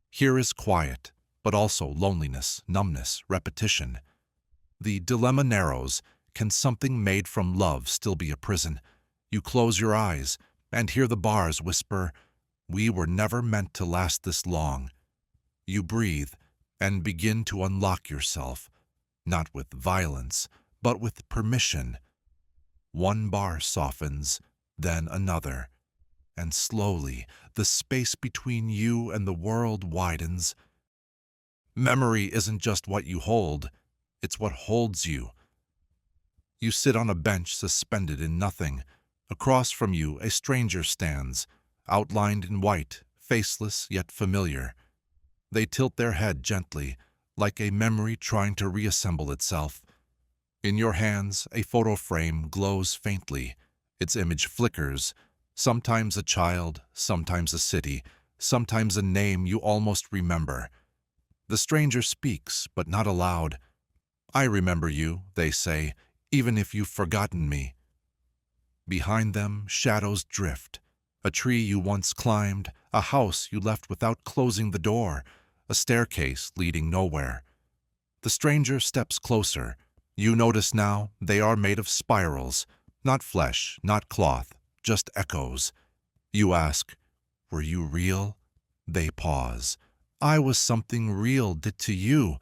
Here is quiet, but also loneliness, numbness, repetition. The dilemma narrows. Can something made from love still be a prison? You close your eyes and hear the bars whisper, "We were never meant to last this long." You breathe and begin to unlock yourself, not with violence, but with permission. One bar softens, then another, and slowly the space between you and the world widens. Memory isn't just what you hold, it's what holds you. You sit on a bench suspended in nothing. Across from you, a stranger stands, outlined in white, faceless yet familiar. They tilt their head gently, like a memory trying to reassemble itself. In your hands, a photo frame glows faintly. Its image flickers, sometimes a child, sometimes a city, sometimes a name you almost remember. The stranger speaks, but not aloud. "I remember you," they say, "even if you've forgotten me." Behind them, shadows drift. A tree you once climbed, a house you left without closing the door, a staircase leading nowhere. The stranger steps closer. You notice now they are made of spirals, not flesh, not cloth, just echoes. You ask, "Were you real?" They pause. "I was something real did to you."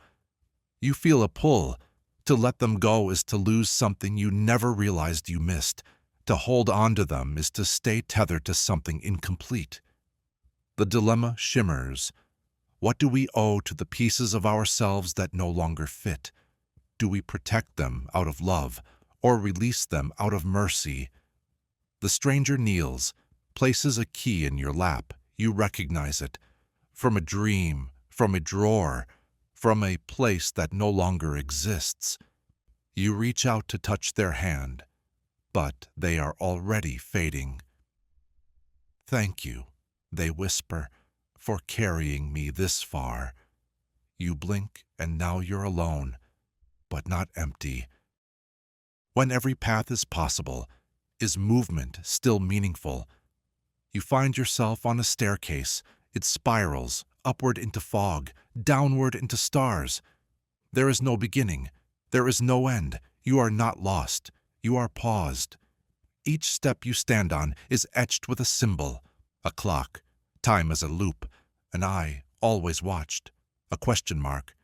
You feel a pull. To let them go is to lose something you never realized you missed. To hold on to them is to stay tethered to something incomplete. The dilemma shimmers. What do we owe to the pieces of ourselves that no longer fit? Do we protect them out of love, or release them out of mercy? The stranger kneels, places a key in your lap. You recognize it. From a dream, from a drawer, from a place that no longer exists. You reach out to touch their hand, but they are already fading. "Thank you," they whisper, "for carrying me this far." You blink and now you're alone, but not empty. When every path is possible, is movement still meaningful? You find yourself on a staircase. It spirals, upward into fog, downward into stars. There is no beginning. There is no end. You are not lost. You are paused. Each step you stand on is etched with a symbol, a clock. Time as a loop. An eye always watched. A question mark.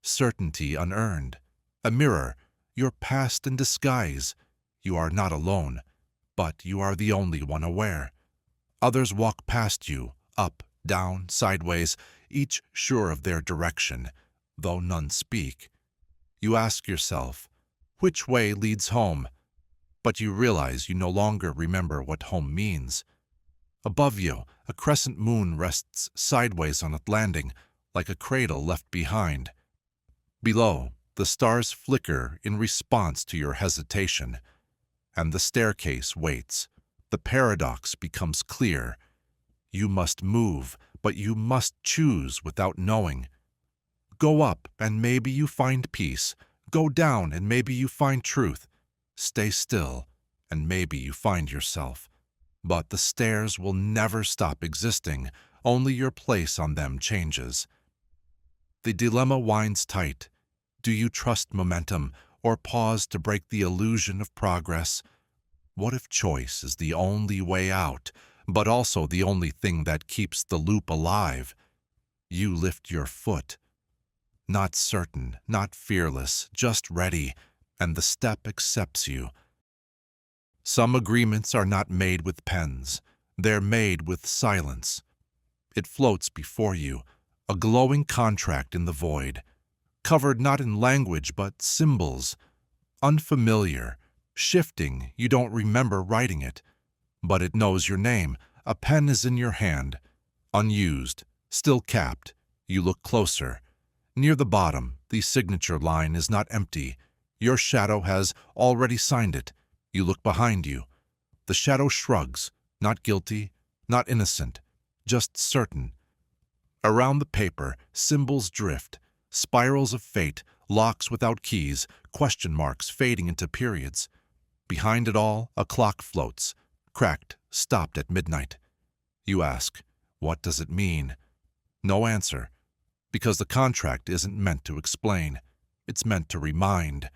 Certainty unearned. A mirror. Your past in disguise. You are not alone, but you are the only one aware. Others walk past you, up, down, sideways, each sure of their direction, though none speak. You ask yourself, which way leads home? But you realize you no longer remember what home means. Above you, a crescent moon rests sideways on its landing, like a cradle left behind. Below, the stars flicker in response to your hesitation, and the staircase waits. The paradox becomes clear. You must move, but you must choose without knowing. Go up, and maybe you find peace. Go down, and maybe you find truth. Stay still, and maybe you find yourself. But the stairs will never stop existing. Only your place on them changes. The dilemma winds tight. Do you trust momentum, or pause to break the illusion of progress? What if choice is the only way out, but also the only thing that keeps the loop alive? You lift your foot. Not certain, not fearless, just ready, and the step accepts you. Some agreements are not made with pens. They're made with silence. It floats before you, a glowing contract in the void, covered not in language but symbols, unfamiliar, shifting, you don't remember writing it. But it knows your name. A pen is in your hand, unused, still capped. You look closer. Near the bottom, the signature line is not empty. Your shadow has already signed it. You look behind you. The shadow shrugs, not guilty, not innocent, just certain. Around the paper, symbols drift, spirals of fate, locks without keys, question marks fading into periods. Behind it all, a clock floats, cracked, stopped at midnight. You ask, what does it mean? No answer, because the contract isn't meant to explain. It's meant to remind.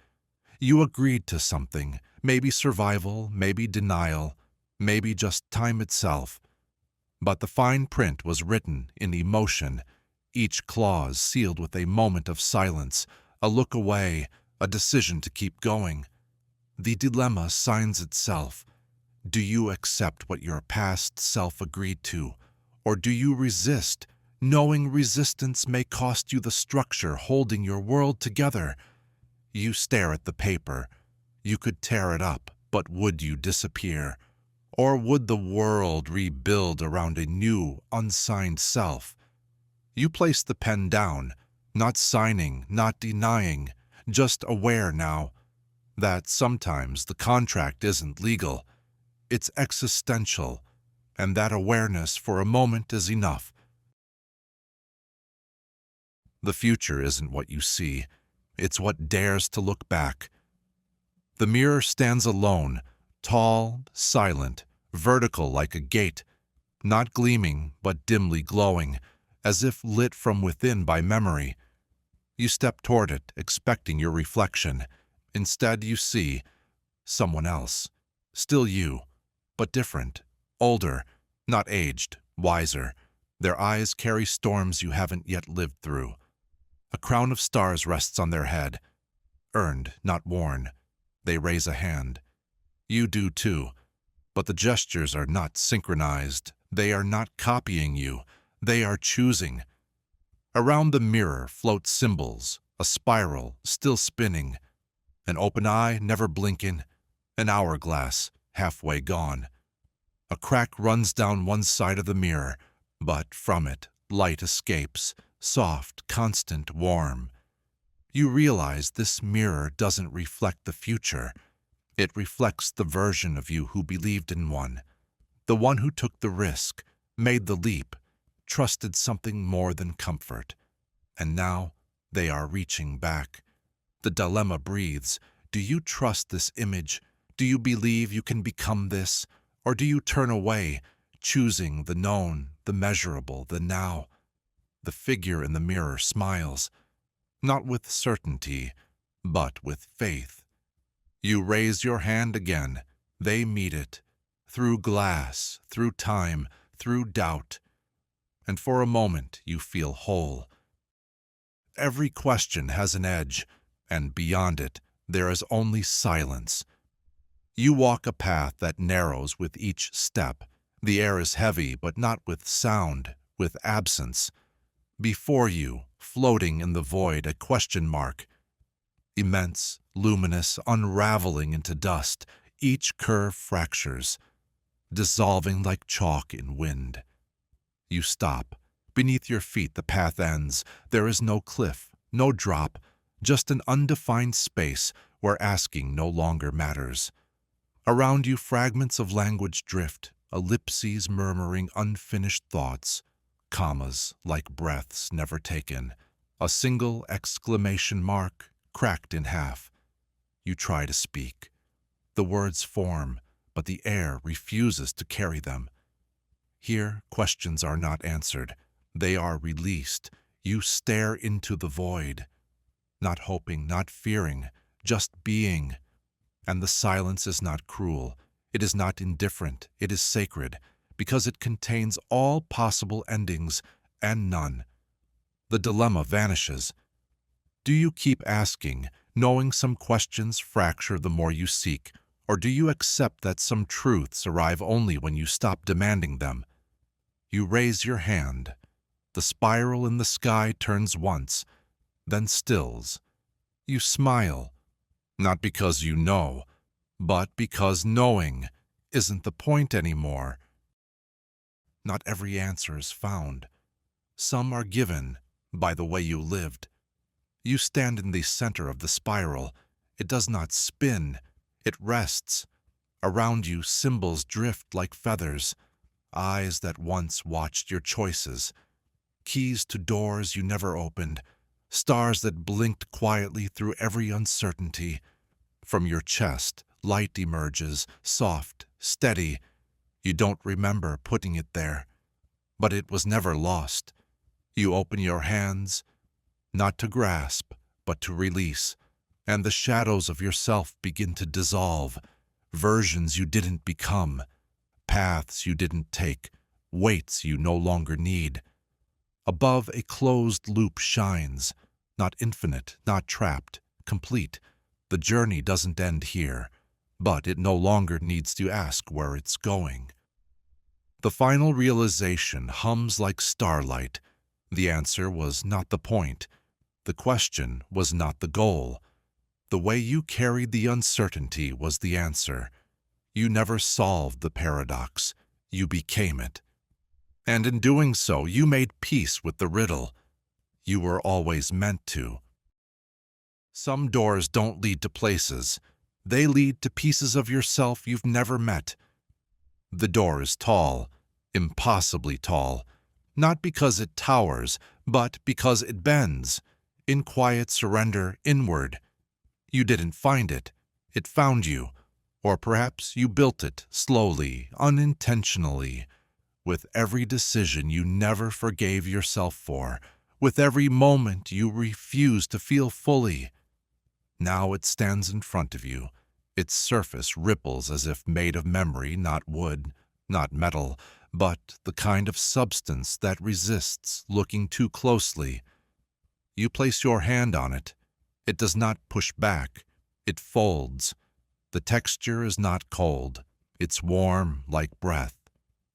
You agreed to something, maybe survival, maybe denial, maybe just time itself. But the fine print was written in emotion, each clause sealed with a moment of silence, a look away, a decision to keep going. The dilemma signs itself. Do you accept what your past self agreed to, or do you resist, knowing resistance may cost you the structure holding your world together? You stare at the paper. You could tear it up, but would you disappear? Or would the world rebuild around a new, unsigned self? You place the pen down, not signing, not denying, just aware now that sometimes the contract isn't legal. It's existential, and that awareness for a moment is enough. The future isn't what you see. It's what dares to look back. The mirror stands alone, tall, silent, vertical like a gate, not gleaming but dimly glowing, as if lit from within by memory. You step toward it, expecting your reflection. Instead, you see someone else, still you, but different, older, not aged, wiser. Their eyes carry storms you haven't yet lived through. A crown of stars rests on their head, earned, not worn. They raise a hand. You do too, but the gestures are not synchronized. They are not copying you. They are choosing. Around the mirror float symbols, a spiral still spinning, an open eye never blinking, an hourglass halfway gone. A crack runs down one side of the mirror, but from it light escapes, soft, constant, warm. You realize this mirror doesn't reflect the future. It reflects the version of you who believed in one, the one who took the risk, made the leap, trusted something more than comfort. And now they are reaching back. The dilemma breathes. Do you trust this image? Do you believe you can become this? Or do you turn away, choosing the known, the measurable, the now? The figure in the mirror smiles, not with certainty, but with faith. You raise your hand again. They meet it, through glass, through time, through doubt. And for a moment you feel whole. Every question has an edge, and beyond it there is only silence. You walk a path that narrows with each step. The air is heavy, but not with sound, with absence. Before you, floating in the void, a question mark. Immense, luminous, unraveling into dust. Each curve fractures, dissolving like chalk in wind. You stop. Beneath your feet the path ends. There is no cliff, no drop, just an undefined space where asking no longer matters. Around you fragments of language drift, ellipses murmuring unfinished thoughts, commas like breaths never taken, a single exclamation mark cracked in half. You try to speak. The words form, but the air refuses to carry them. Here, questions are not answered. They are released. You stare into the void, not hoping, not fearing, just being. And the silence is not cruel. It is not indifferent, it is sacred, because it contains all possible endings and none. The dilemma vanishes. Do you keep asking, knowing some questions fracture the more you seek, or do you accept that some truths arrive only when you stop demanding them? You raise your hand. The spiral in the sky turns once, then stills. You smile, not because you know, but because knowing isn't the point anymore. Not every answer is found. Some are given by the way you lived. You stand in the center of the spiral. It does not spin, it rests. Around you, symbols drift like feathers, eyes that once watched your choices, keys to doors you never opened, stars that blinked quietly through every uncertainty. From your chest, light emerges, soft, steady. You don't remember putting it there, but it was never lost. You open your hands, not to grasp, but to release, and the shadows of yourself begin to dissolve. Versions you didn't become, paths you didn't take, weights you no longer need. Above, a closed loop shines, not infinite, not trapped, complete. The journey doesn't end here, but it no longer needs to ask where it's going. The final realization hums like starlight. The answer was not the point. The question was not the goal. The way you carried the uncertainty was the answer. You never solved the paradox. You became it. And in doing so, you made peace with the riddle. You were always meant to. Some doors don't lead to places. They lead to pieces of yourself you've never met. The door is tall, impossibly tall, not because it towers, but because it bends, in quiet surrender inward. You didn't find it, it found you, or perhaps you built it slowly, unintentionally, with every decision you never forgave yourself for, with every moment you refused to feel fully. Now it stands in front of you. Its surface ripples as if made of memory, not wood, not metal, but the kind of substance that resists looking too closely. You place your hand on it. It does not push back. It folds. The texture is not cold. It's warm like breath.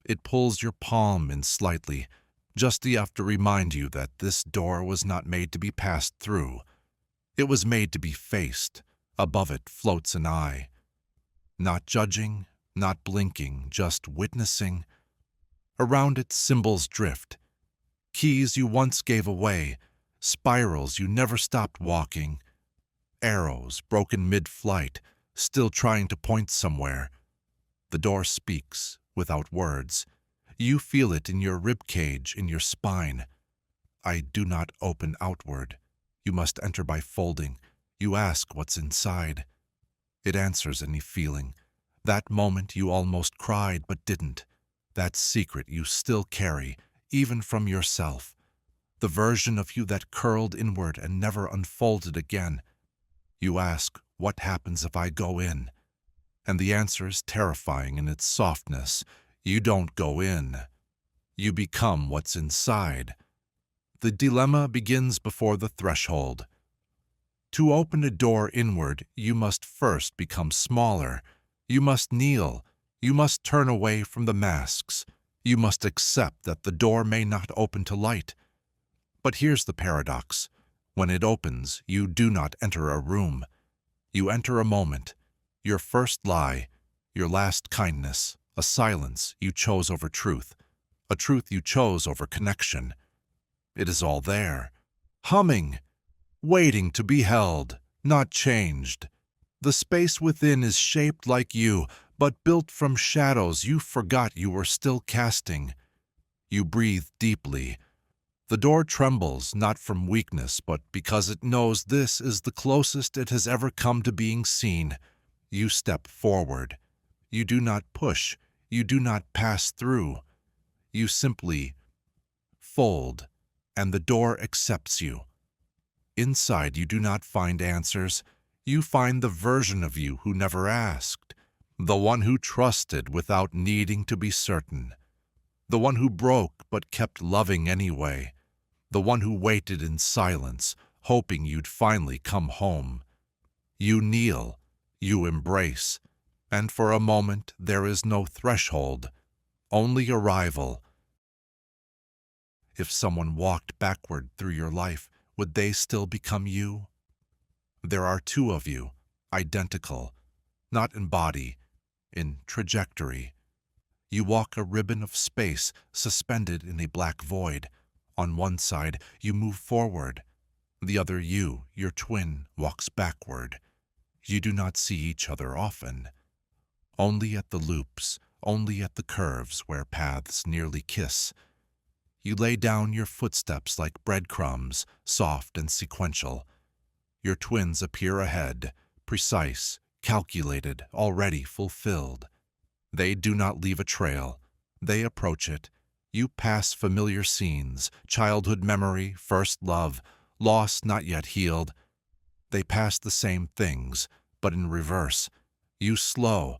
It pulls your palm in slightly, just enough to remind you that this door was not made to be passed through. It was made to be faced. Above it floats an eye. Not judging, not blinking, just witnessing. Around it, symbols drift. Keys you once gave away, spirals you never stopped walking, arrows broken mid-flight, still trying to point somewhere. The door speaks, without words. You feel it in your ribcage, in your spine. I do not open outward. You must enter by folding. You ask what's inside. It answers any feeling. That moment you almost cried but didn't. That secret you still carry, even from yourself. The version of you that curled inward and never unfolded again. You ask, what happens if I go in? And the answer is terrifying in its softness. You don't go in. You become what's inside. The dilemma begins before the threshold. To open a door inward, you must first become smaller. You must kneel. You must turn away from the masks. You must accept that the door may not open to light. But here's the paradox. When it opens, you do not enter a room. You enter a moment. Your first lie, your last kindness, a silence you chose over truth, a truth you chose over connection. It is all there, humming, waiting to be held, not changed. The space within is shaped like you, but built from shadows you forgot you were still casting. You breathe deeply. The door trembles, not from weakness, but because it knows this is the closest it has ever come to being seen. You step forward. You do not push. You do not pass through. You simply fold, and the door accepts you. Inside, you do not find answers. You find the version of you who never asked. The one who trusted without needing to be certain. The one who broke but kept loving anyway. The one who waited in silence, hoping you'd finally come home. You kneel, you embrace, and for a moment there is no threshold, only arrival. If someone walked backward through your life, would they still become you? There are two of you, identical, not in body, in trajectory. You walk a ribbon of space suspended in a black void. On one side, you move forward. The other you, your twin, walks backward. You do not see each other often. Only at the loops, only at the curves where paths nearly kiss. You lay down your footsteps like breadcrumbs, soft and sequential. Your twins appear ahead, precise, calculated, already fulfilled. They do not leave a trail. They approach it. You pass familiar scenes, childhood memory, first love, loss not yet healed. They pass the same things, but in reverse. You slow.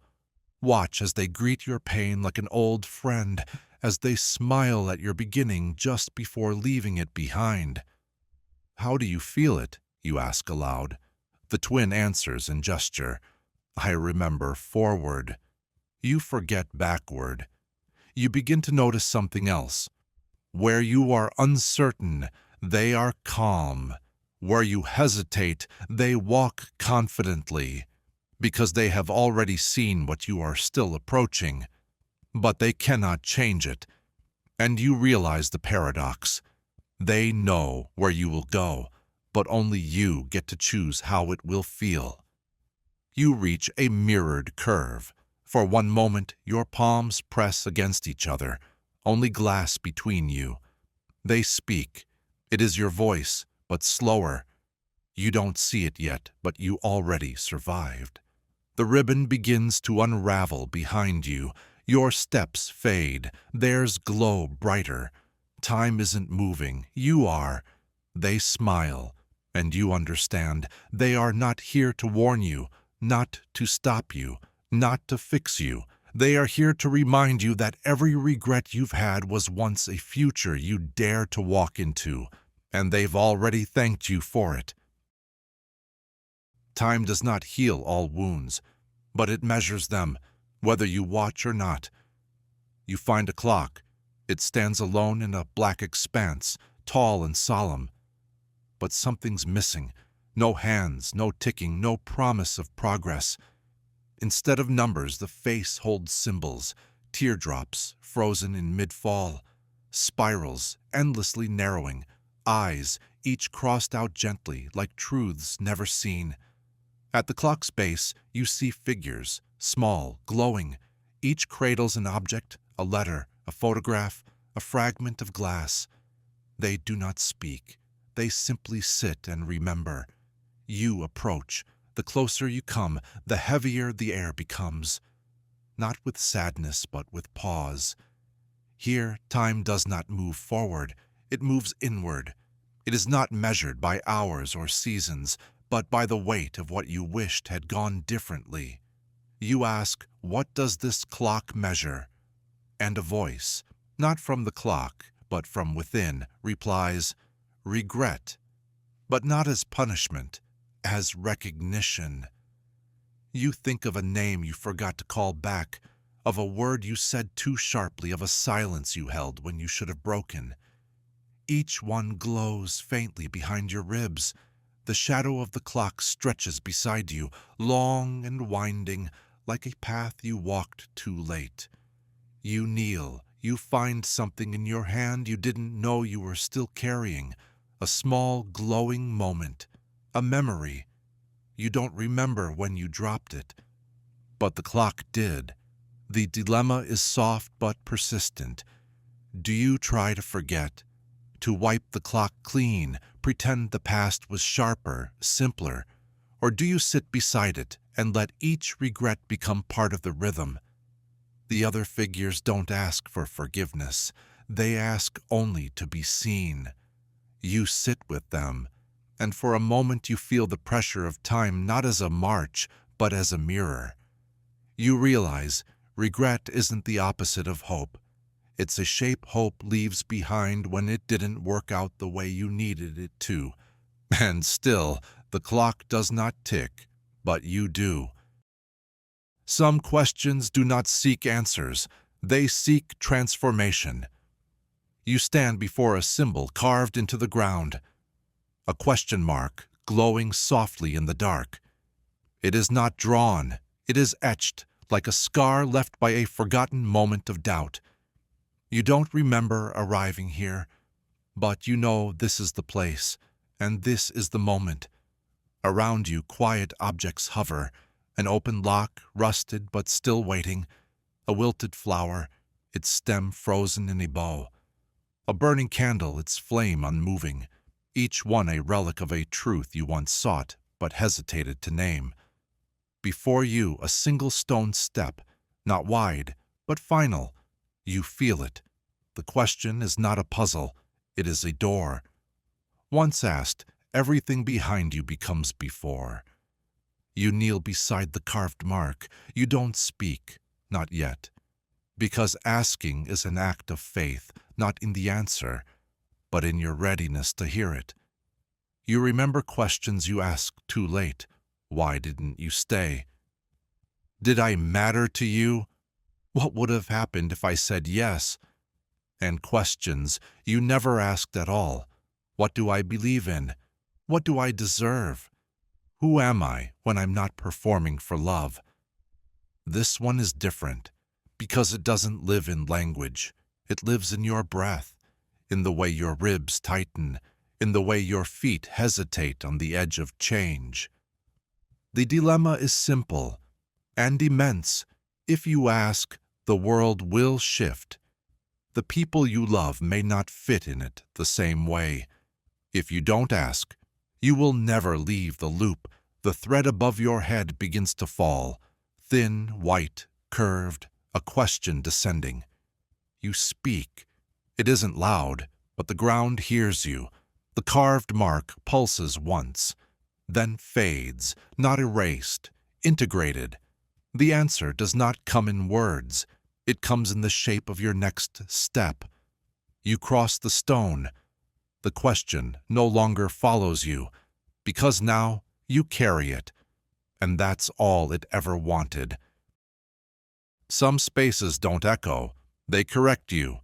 Watch as they greet your pain like an old friend, as they smile at your beginning just before leaving it behind. How do you feel it? You ask aloud. The twin answers in gesture. I remember forward. You forget backward. You begin to notice something else. Where you are uncertain, they are calm. Where you hesitate, they walk confidently, because they have already seen what you are still approaching. But they cannot change it. And you realize the paradox. They know where you will go, but only you get to choose how it will feel. You reach a mirrored curve. For one moment, your palms press against each other, only glass between you. They speak. It is your voice, but slower. You don't see it yet, but you already survived. The ribbon begins to unravel behind you. Your steps fade. Theirs glow brighter. Time isn't moving. You are. They smile, and you understand. They are not here to warn you, not to stop you, not to fix you. They are here to remind you that every regret you've had was once a future you dare to walk into, and they've already thanked you for it. Time does not heal all wounds, but it measures them, whether you watch or not. You find a clock. It stands alone in a black expanse, tall and solemn. But something's missing. No hands, no ticking, no promise of progress. Instead of numbers, the face holds symbols, teardrops frozen in mid-fall, spirals endlessly narrowing, eyes each crossed out gently like truths never seen. At the clock's base, you see figures, small, glowing. Each cradles an object, a letter, a photograph, a fragment of glass. They do not speak. They simply sit and remember. You approach. The closer you come, the heavier the air becomes. Not with sadness, but with pause. Here, time does not move forward. It moves inward. It is not measured by hours or seasons, but by the weight of what you wished had gone differently. You ask, what does this clock measure? And a voice, not from the clock, but from within, replies, regret, but not as punishment, as recognition. You think of a name you forgot to call back, of a word you said too sharply, of a silence you held when you should have broken. Each one glows faintly behind your ribs. The shadow of the clock stretches beside you, long and winding, like a path you walked too late. You kneel. You find something in your hand you didn't know you were still carrying, a small glowing moment, a memory. You don't remember when you dropped it, but the clock did. The dilemma is soft but persistent. Do you try to forget, to wipe the clock clean, pretend the past was sharper, simpler, or do you sit beside it and let each regret become part of the rhythm? The other figures don't ask for forgiveness. They ask only to be seen. You sit with them, and for a moment you feel the pressure of time not as a march, but as a mirror. You realize regret isn't the opposite of hope. It's a shape hope leaves behind when it didn't work out the way you needed it to. And still, the clock does not tick, but you do. Some questions do not seek answers, they seek transformation. You stand before a symbol carved into the ground, a question mark glowing softly in the dark. It is not drawn, it is etched, like a scar left by a forgotten moment of doubt. You don't remember arriving here, but you know this is the place, and this is the moment. Around you, quiet objects hover, an open lock, rusted but still waiting, a wilted flower, its stem frozen in a bow, a burning candle, its flame unmoving, each one a relic of a truth you once sought but hesitated to name. Before you, a single stone step, not wide, but final. You feel it. The question is not a puzzle, it is a door. Once asked, everything behind you becomes before. You kneel beside the carved mark. You don't speak, not yet. Because asking is an act of faith, not in the answer, but in your readiness to hear it. You remember questions you asked too late. Why didn't you stay? Did I matter to you? What would have happened if I said yes? And questions you never asked at all. What do I believe in? What do I deserve? Who am I when I'm not performing for love? This one is different because it doesn't live in language. It lives in your breath, in the way your ribs tighten, in the way your feet hesitate on the edge of change. The dilemma is simple and immense. If you ask, the world will shift. The people you love may not fit in it the same way. If you don't ask, you will never leave the loop. The thread above your head begins to fall, thin, white, curved, a question descending. You speak. It isn't loud, but the ground hears you. The carved mark pulses once, then fades, not erased, integrated. The answer does not come in words. It comes in the shape of your next step. You cross the stone. The question no longer follows you, because now you carry it, and that's all it ever wanted. Some spaces don't echo, they correct you.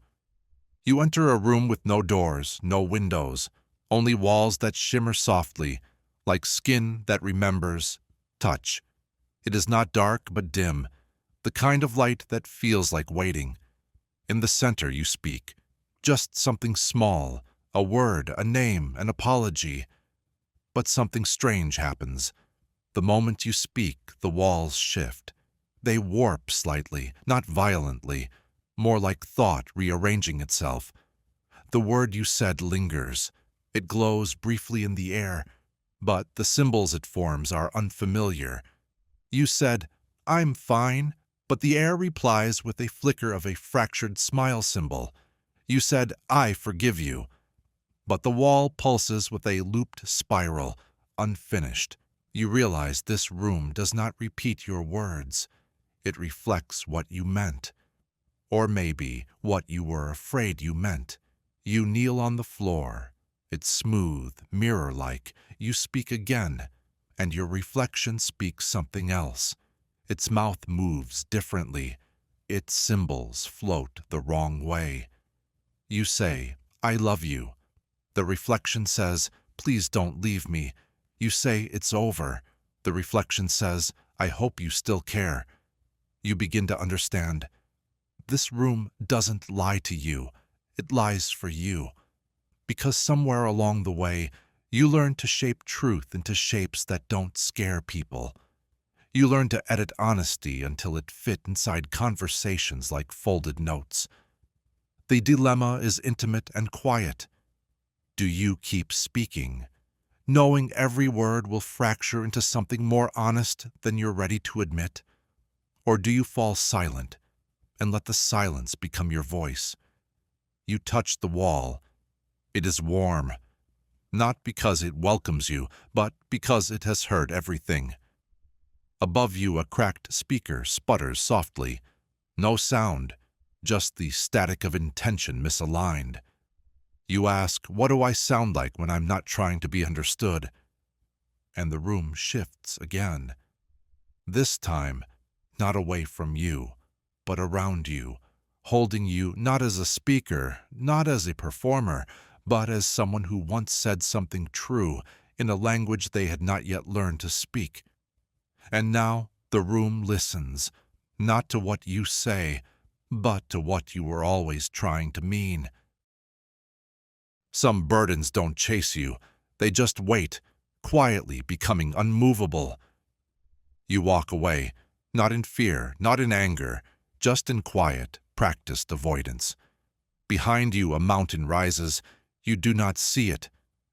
You enter a room with no doors, no windows, only walls that shimmer softly, like skin that remembers touch. It is not dark but dim, the kind of light that feels like waiting. In the center you speak, just something small, a word, a name, an apology. But something strange happens. The moment you speak, the walls shift. They warp slightly, not violently, more like thought rearranging itself. The word you said lingers. It glows briefly in the air, but the symbols it forms are unfamiliar. You said, "I'm fine," but the air replies with a flicker of a fractured smile symbol. You said, "I forgive you," but the wall pulses with a looped spiral, unfinished. You realize this room does not repeat your words. It reflects what you meant. Or maybe what you were afraid you meant. You kneel on the floor. It's smooth, mirror-like. You speak again, and your reflection speaks something else. Its mouth moves differently. Its symbols float the wrong way. You say, "I love you." The reflection says, "Please don't leave me." You say, "It's over." The reflection says, "I hope you still care." You begin to understand. This room doesn't lie to you. It lies for you. Because somewhere along the way, you learn to shape truth into shapes that don't scare people. You learn to edit honesty until it fit inside conversations like folded notes. The dilemma is intimate and quiet. Do you keep speaking, knowing every word will fracture into something more honest than you're ready to admit? Or do you fall silent and let the silence become your voice? You touch the wall. It is warm, not because it welcomes you, but because it has heard everything. Above you, a cracked speaker sputters softly. No sound, just the static of intention misaligned. You ask, what do I sound like when I'm not trying to be understood? And the room shifts again. This time, not away from you, but around you, holding you not as a speaker, not as a performer, but as someone who once said something true in a language they had not yet learned to speak. And now the room listens, not to what you say, but to what you were always trying to mean. Some burdens don't chase you, they just wait, quietly becoming unmovable. You walk away, not in fear, not in anger, just in quiet, practiced avoidance. Behind you a mountain rises. You do not see it,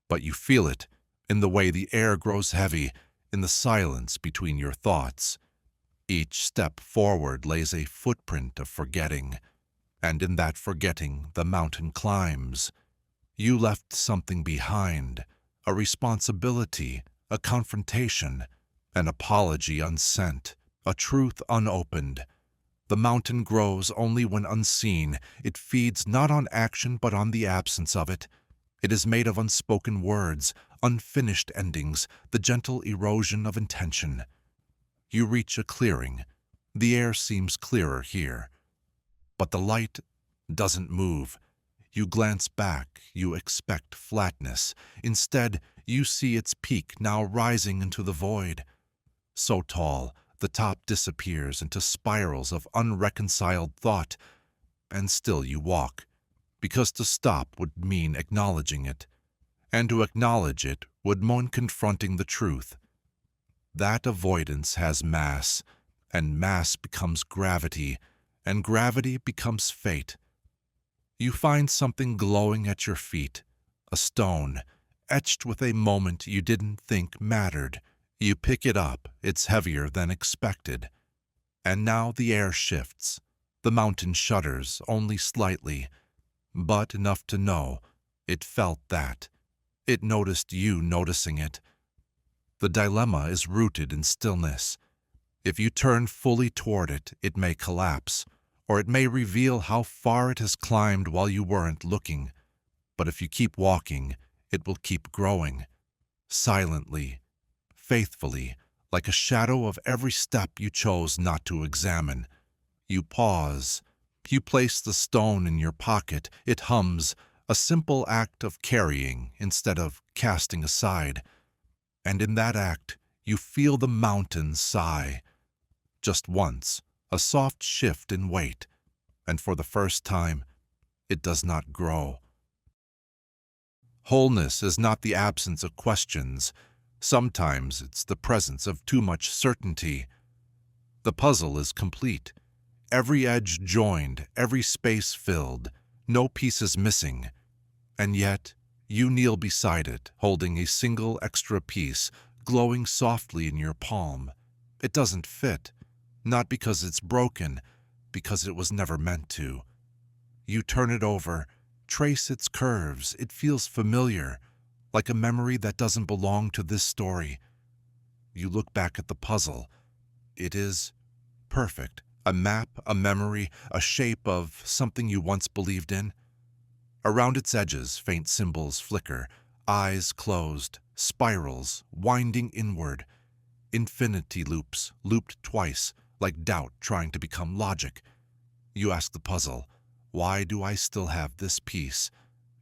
but you feel it, in the way the air grows heavy, in the silence between your thoughts. Each step forward lays a footprint of forgetting, and in that forgetting the mountain climbs. You left something behind, a responsibility, a confrontation, an apology unsent, a truth unopened. The mountain grows only when unseen. It feeds not on action but on the absence of it. It is made of unspoken words, unfinished endings, the gentle erosion of intention. You reach a clearing. The air seems clearer here. But the light doesn't move. You glance back, you expect flatness. Instead, you see its peak now rising into the void. So tall, the top disappears into spirals of unreconciled thought. And still you walk, because to stop would mean acknowledging it, and to acknowledge it would mean confronting the truth. That avoidance has mass, and mass becomes gravity, and gravity becomes fate. You find something glowing at your feet, a stone, etched with a moment you didn't think mattered. You pick it up, it's heavier than expected. And now the air shifts. The mountain shudders, only slightly, but enough to know it felt that. It noticed you noticing it. The dilemma is rooted in stillness. If you turn fully toward it, it may collapse, or it may reveal how far it has climbed while you weren't looking. But if you keep walking, it will keep growing, silently, faithfully, like a shadow of every step you chose not to examine. You pause. You place the stone in your pocket. It hums, a simple act of carrying instead of casting aside. And in that act, you feel the mountain sigh. Just once, a soft shift in weight, and for the first time, it does not grow. Wholeness is not the absence of questions. Sometimes it's the presence of too much certainty. The puzzle is complete. Every edge joined, every space filled, no pieces missing. And yet, you kneel beside it, holding a single extra piece, glowing softly in your palm. It doesn't fit, not because it's broken, because it was never meant to. You turn it over, trace its curves. It feels familiar, like a memory that doesn't belong to this story. You look back at the puzzle. It is perfect. A map, a memory, a shape of something you once believed in. Around its edges, faint symbols flicker, eyes closed, spirals, winding inward. Infinity loops, looped twice, like doubt trying to become logic. You ask the puzzle, why do I still have this piece?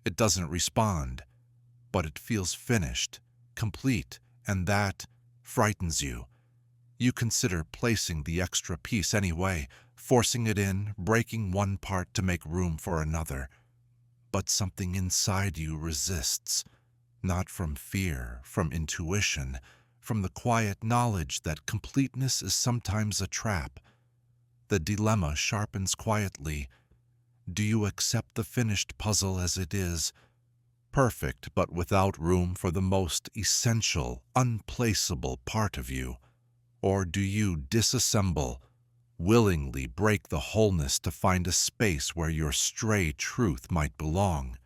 It doesn't respond, but it feels finished, complete, and that frightens you. You consider placing the extra piece anyway, forcing it in, breaking one part to make room for another. But something inside you resists, not from fear, from intuition, from the quiet knowledge that completeness is sometimes a trap. The dilemma sharpens quietly. Do you accept the finished puzzle as it is, perfect but without room for the most essential, unplaceable part of you? Or do you disassemble, willingly break the wholeness to find a space where your stray truth might belong?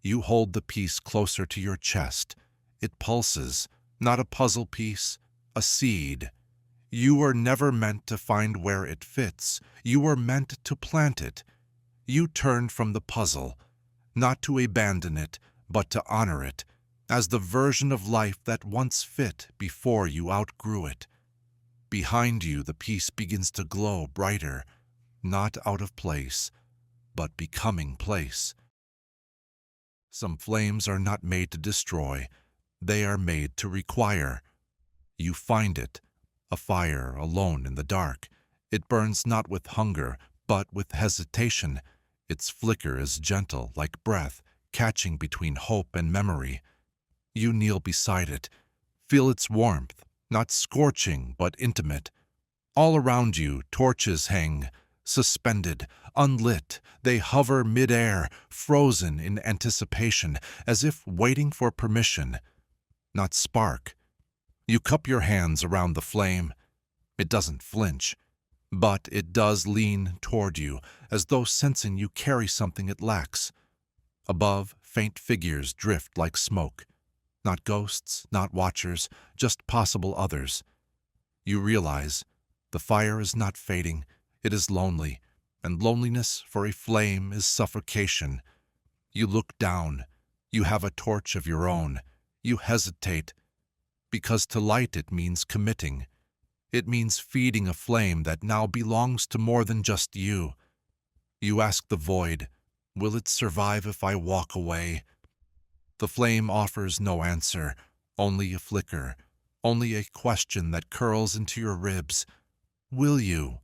You hold the piece closer to your chest. It pulses, not a puzzle piece, a seed. You were never meant to find where it fits. You were meant to plant it. You turned from the puzzle, not to abandon it, but to honor it, as the version of life that once fit before you outgrew it. Behind you, the piece begins to glow brighter, not out of place, but becoming place. Some flames are not made to destroy, they are made to require. You find it, a fire alone in the dark. It burns not with hunger, but with hesitation. Its flicker is gentle, like breath, catching between hope and memory. You kneel beside it, feel its warmth, not scorching, but intimate. All around you, torches hang, suspended, unlit. They hover mid-air, frozen in anticipation, as if waiting for permission, not spark. You cup your hands around the flame. It doesn't flinch, but it does lean toward you, as though sensing you carry something it lacks. Above, faint figures drift like smoke. Not ghosts, not watchers, just possible others. You realize the fire is not fading, it is lonely, and loneliness for a flame is suffocation. You look down. You have a torch of your own. You hesitate, because to light it means committing. It means feeding a flame that now belongs to more than just you. You ask the void, will it survive if I walk away? The flame offers no answer, only a flicker, only a question that curls into your ribs. Will you?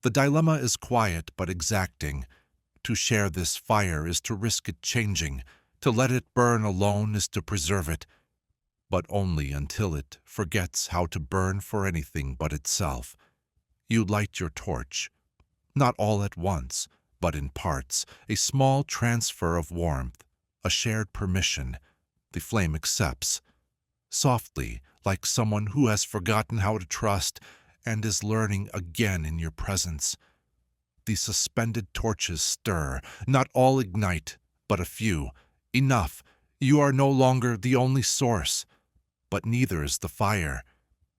The dilemma is quiet but exacting. To share this fire is to risk it changing. To let it burn alone is to preserve it, but only until it forgets how to burn for anything but itself. You light your torch, not all at once, but in parts, a small transfer of warmth, a shared permission. The flame accepts, softly, like someone who has forgotten how to trust and is learning again in your presence. The suspended torches stir, not all ignite, but a few. Enough. You are no longer the only source, but neither is the fire,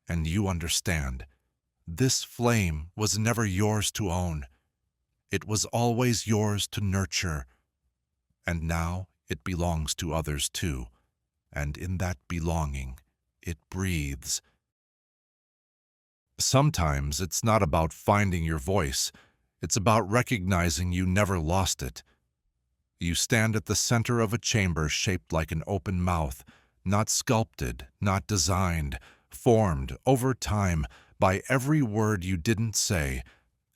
and you understand. This flame was never yours to own. It was always yours to nurture, and now it belongs to others too, and in that belonging, it breathes. Sometimes it's not about finding your voice, it's about recognizing you never lost it. You stand at the center of a chamber shaped like an open mouth, not sculpted, not designed, formed over time by every word you didn't say,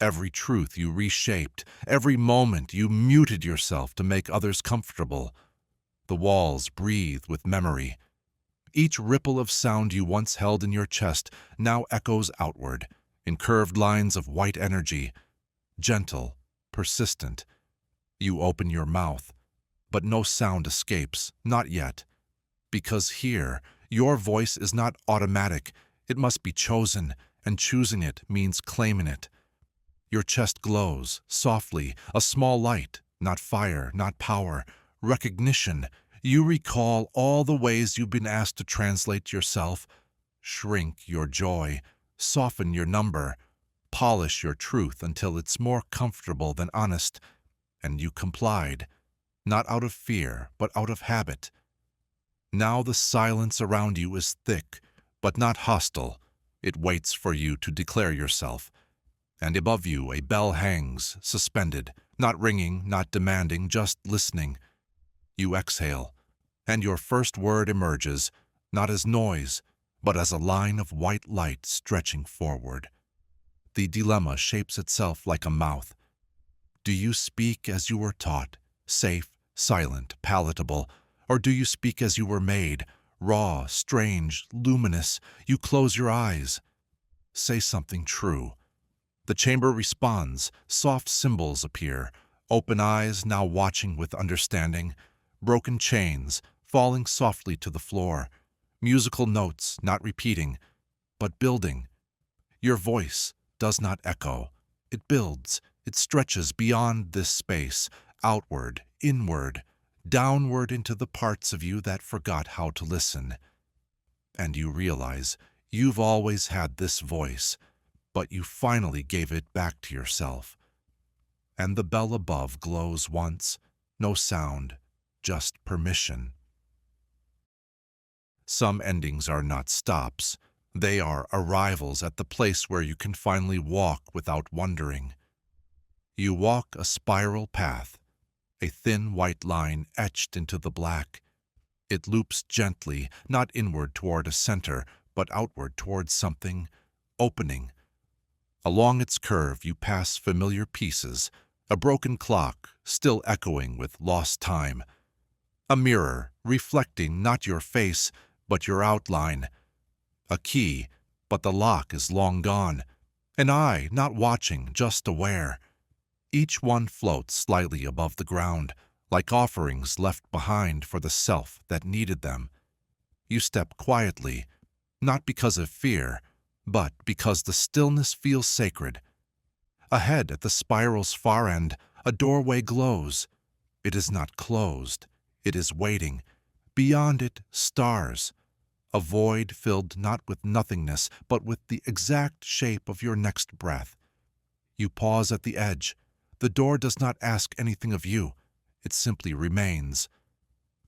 every truth you reshaped, every moment you muted yourself to make others comfortable. The walls breathe with memory. Each ripple of sound you once held in your chest now echoes outward, in curved lines of white energy, gentle, persistent. You open your mouth, but no sound escapes, not yet. Because here, your voice is not automatic, it must be chosen, and choosing it means claiming it. Your chest glows, softly, a small light, not fire, not power, recognition. You recall all the ways you've been asked to translate yourself, shrink your joy, soften your number, polish your truth until it's more comfortable than honest, and you complied, not out of fear, but out of habit. Now the silence around you is thick, but not hostile. It waits for you to declare yourself. And above you a bell hangs, suspended, not ringing, not demanding, just listening. You exhale, and your first word emerges, not as noise, but as a line of white light stretching forward. The dilemma shapes itself like a mouth. Do you speak as you were taught, safe, silent, palatable, or do you speak as you were made, raw, strange, luminous? You close your eyes. Say something true. The chamber responds, soft symbols appear, open eyes now watching with understanding, broken chains falling softly to the floor, musical notes not repeating, but building. Your voice does not echo. It builds. It stretches beyond this space, outward, inward, downward into the parts of you that forgot how to listen. And you realize You've always had this voice, but you finally gave it back to yourself. And the bell above glows once, no sound, just permission. Some endings are not stops. They are arrivals at the place where you can finally walk without wondering. You walk a spiral path, a thin white line etched into the black. It loops gently, not inward toward a center, but outward toward something, opening. Along its curve you pass familiar pieces, a broken clock still echoing with lost time, a mirror reflecting not your face but your outline, a key, but the lock is long gone, an eye not watching, just aware. Each one floats slightly above the ground, like offerings left behind for the self that needed them. You step quietly, not because of fear, but because the stillness feels sacred. Ahead at the spiral's far end, a doorway glows. It is not closed. It is waiting. Beyond it, stars. A void filled not with nothingness, but with the exact shape of your next breath. You pause at the edge. The door does not ask anything of you. It simply remains.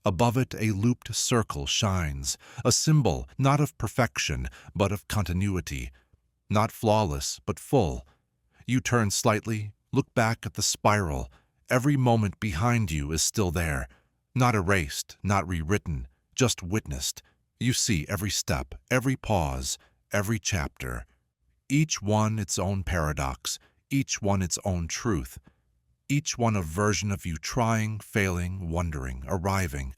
Above it, a looped circle shines, a symbol not of perfection, but of continuity. Not flawless, but full. You turn slightly, look back at the spiral. Every moment behind you is still there. Not erased, not rewritten, just witnessed. You see every step, every pause, every chapter. Each one its own paradox, each one its own truth. Each one a version of you trying, failing, wondering, arriving.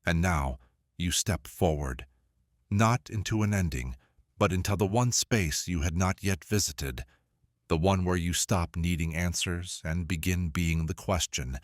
And now you step forward, not into an ending, but into the one space you had not yet visited, the one where you stop needing answers and begin being the question.